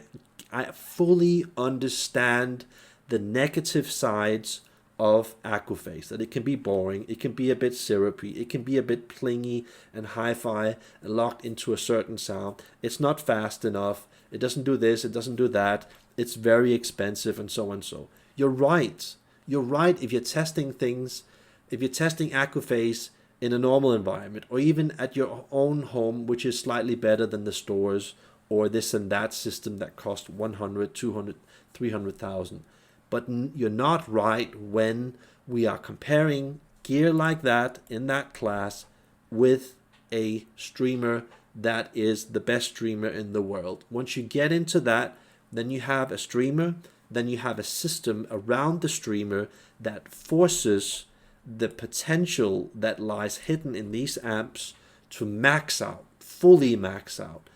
[SPEAKER 1] I fully understand the negative sides of Acrophase, that it can be boring, it can be a bit syrupy, it can be a bit plingy and hi-fi and locked into a certain sound. It's not fast enough, it doesn't do this, it doesn't do that, it's very expensive, and so on. So you're right if you're testing things, if you're testing Acrophase in a normal environment, or even at your own home, which is slightly better than the stores or this and that system that cost 100, 200, 300,000. But you're not right when we are comparing gear like that in that class with a streamer that is the best streamer in the world. Once you get into that, then you have a streamer, then you have a system around the streamer that forces the potential that lies hidden in these amps to max out, fully max out.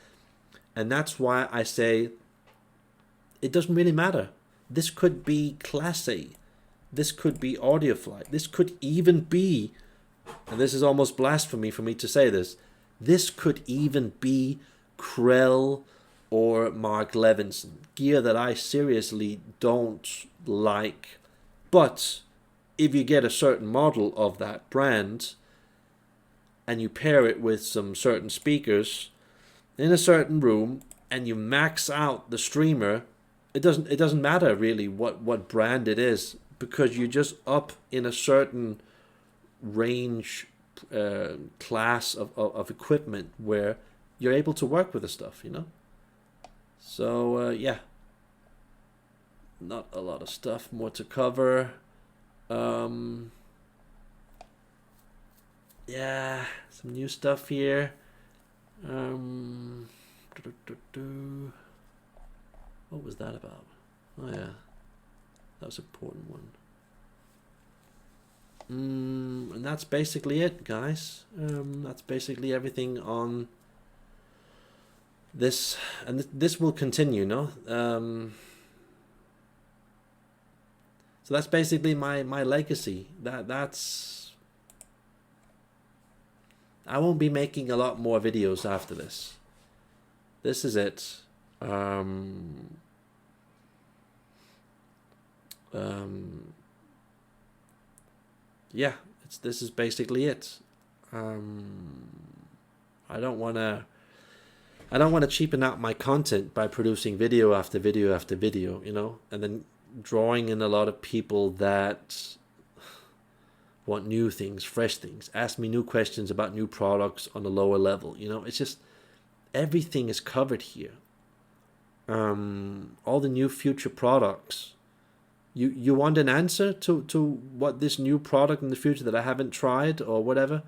[SPEAKER 1] And that's why I say it doesn't really matter. This could be Class A. This could be Audioflight. This could even be, and this is almost blasphemy for me to say this could even be Krell or Mark Levinson. Gear that I seriously don't like. But if you get a certain model of that brand and you pair it with some certain speakers in a certain room and you max out the streamer, it doesn't matter really what brand it is, because you're just up in a certain range class of equipment where you're able to work with the stuff, you know. So yeah, not a lot of stuff more to cover. Yeah, some new stuff here. What was that about? Oh yeah, that was an important one. And that's basically it, guys. That's basically everything on this, and this will continue, no? So that's basically my legacy. That's I won't be making a lot more videos after this. This is it. Yeah, this is basically it. I don't want to cheapen out my content by producing video after video after video, you know, and then drawing in a lot of people that want new things, fresh things, ask me new questions about new products on a lower level, you know. It's just everything is covered here. All the new future products. You want an answer to what this new product in the future that I haven't tried or whatever?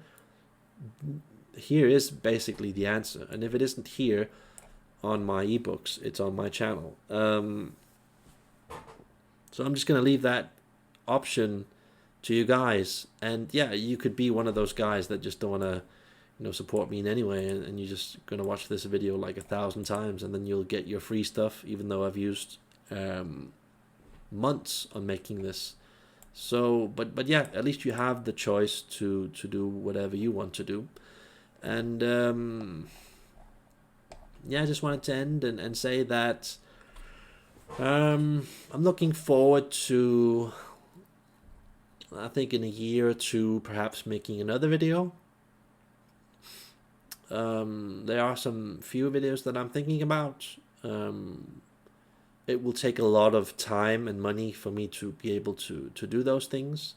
[SPEAKER 1] Here is basically the answer. And if it isn't here on my ebooks, it's on my channel. So I'm just going to leave that option to you guys. And yeah, you could be one of those guys that just don't want to, you know, support me in any way, and you're just going to watch this video like 1,000 times, and then you'll get your free stuff, even though I've used months on making this. So but yeah, at least you have the choice to do whatever you want to do. And yeah, I just wanted to end and say that I'm looking forward to, I think in a year or two, perhaps making another video. There are some few videos that I'm thinking about. It will take a lot of time and money for me to be able to do those things.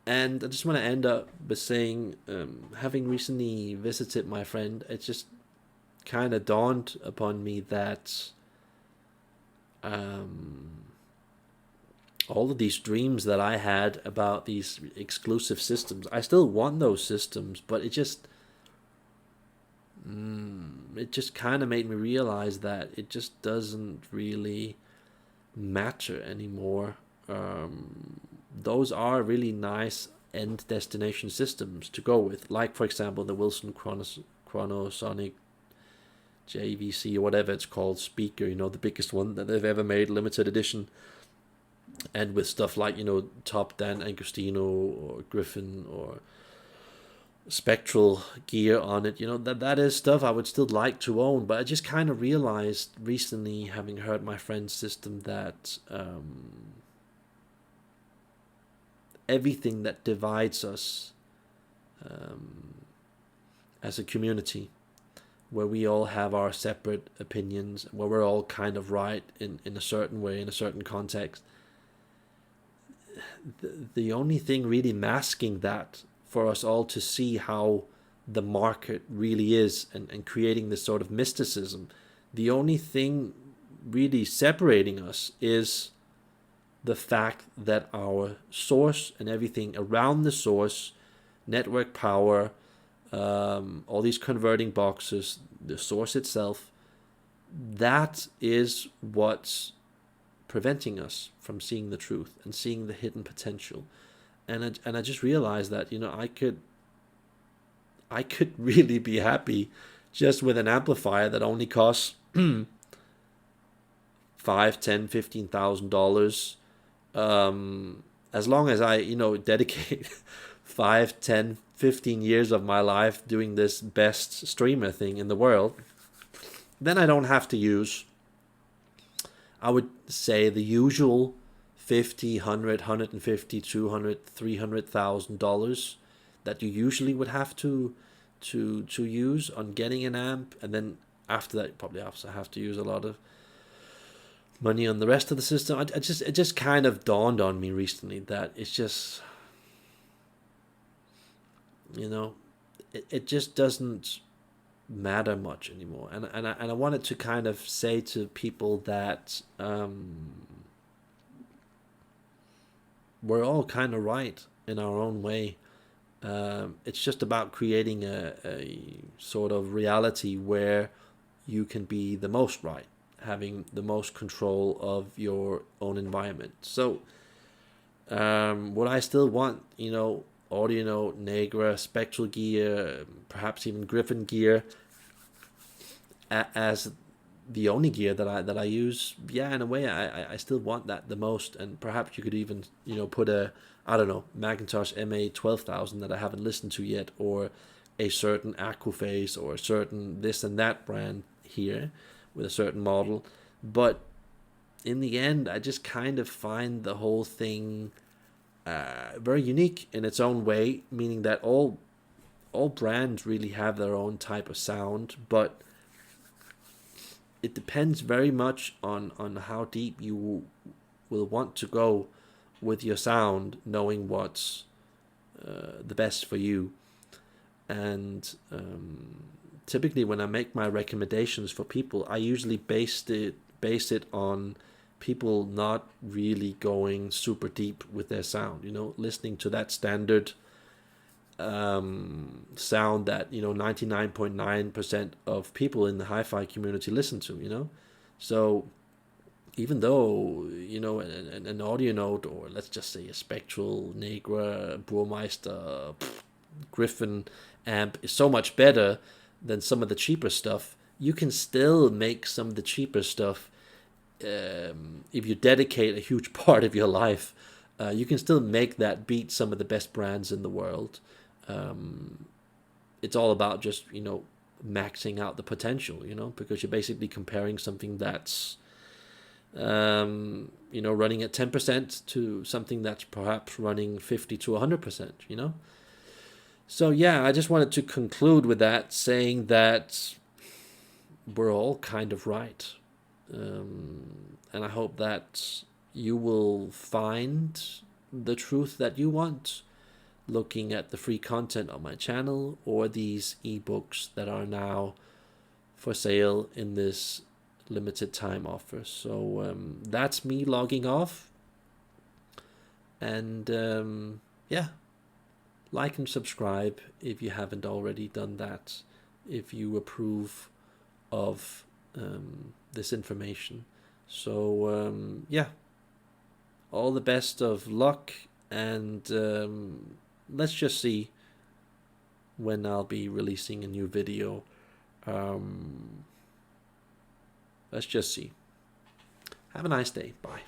[SPEAKER 1] And I just want to end up by saying, having recently visited my friend, it just kind of dawned upon me that all of these dreams that I had about these exclusive systems, I still want those systems, but it just kind of made me realize that it just doesn't really matter anymore. Those are really nice end destination systems to go with, like for example the Wilson Chronosonic JVC or whatever it's called speaker, you know, the biggest one that they've ever made, limited edition, and with stuff like, you know, Top Dan Agostino or Griffin or Spectral gear on it, you know, that is stuff I would still like to own. But I just kind of realized recently, having heard my friend's system, that everything that divides us as a community, where we all have our separate opinions, where we're all kind of right in a certain way, in a certain context, the only thing really masking that for us all to see how the market really is, and creating this sort of mysticism. The only thing really separating us is the fact that our source and everything around the source, network power, all these converting boxes, the source itself, that is what's preventing us from seeing the truth and seeing the hidden potential. And I just realized that, I could really be happy just with an amplifier that only costs $5, $10, $15,000. As long as I, dedicate 5, 10, 15 years of my life doing this best streamer thing in the world, then I don't have to use, I would say, the usual 50, 100, 150, 200, $300,000 that you usually would have to use on getting an amp. And then after that, you probably also have to use a lot of money on the rest of the system. It just kind of dawned on me recently that it's just, it just doesn't matter much anymore. And I wanted to kind of say to people that we're all kind of right in our own way. It's just about creating a sort of reality where you can be the most right, having the most control of your own environment. So would I still want, Audio Negra, Spectral gear, perhaps even Griffin gear as the only gear that I use? Yeah, in a way, I still want that the most. And perhaps you could even, put a, I don't know, Macintosh MA12000 that I haven't listened to yet, or a certain Aquaphase, or a certain this and that brand here with a certain model. But in the end, I just kind of find the whole thing very unique in its own way, meaning that all brands really have their own type of sound, but it depends very much on how deep you will want to go with your sound, knowing what's the best for you. And typically when I make my recommendations for people, I usually base it on people not really going super deep with their sound, listening to that standard sound that 99.9% of people in the hi-fi community listen to. So even though an Audio Note, or let's just say a Spectral, Negra, Burmeister, Griffin amp is so much better than some of the cheaper stuff, you can still make some of the cheaper stuff. If you dedicate a huge part of your life, you can still make that beat some of the best brands in the world. It's all about just maxing out the potential, because you're basically comparing something that's running at 10% to something that's perhaps running 50 to 100%. So yeah, I just wanted to conclude with that, saying that we're all kind of right. And I hope that you will find the truth that you want, looking at the free content on my channel or these ebooks that are now for sale in this limited time offer. So that's me logging off. And yeah, like and subscribe if you haven't already done that, if you approve of this information. So yeah, all the best of luck, and let's just see when I'll be releasing a new video. Let's just see. Have a nice day. Bye.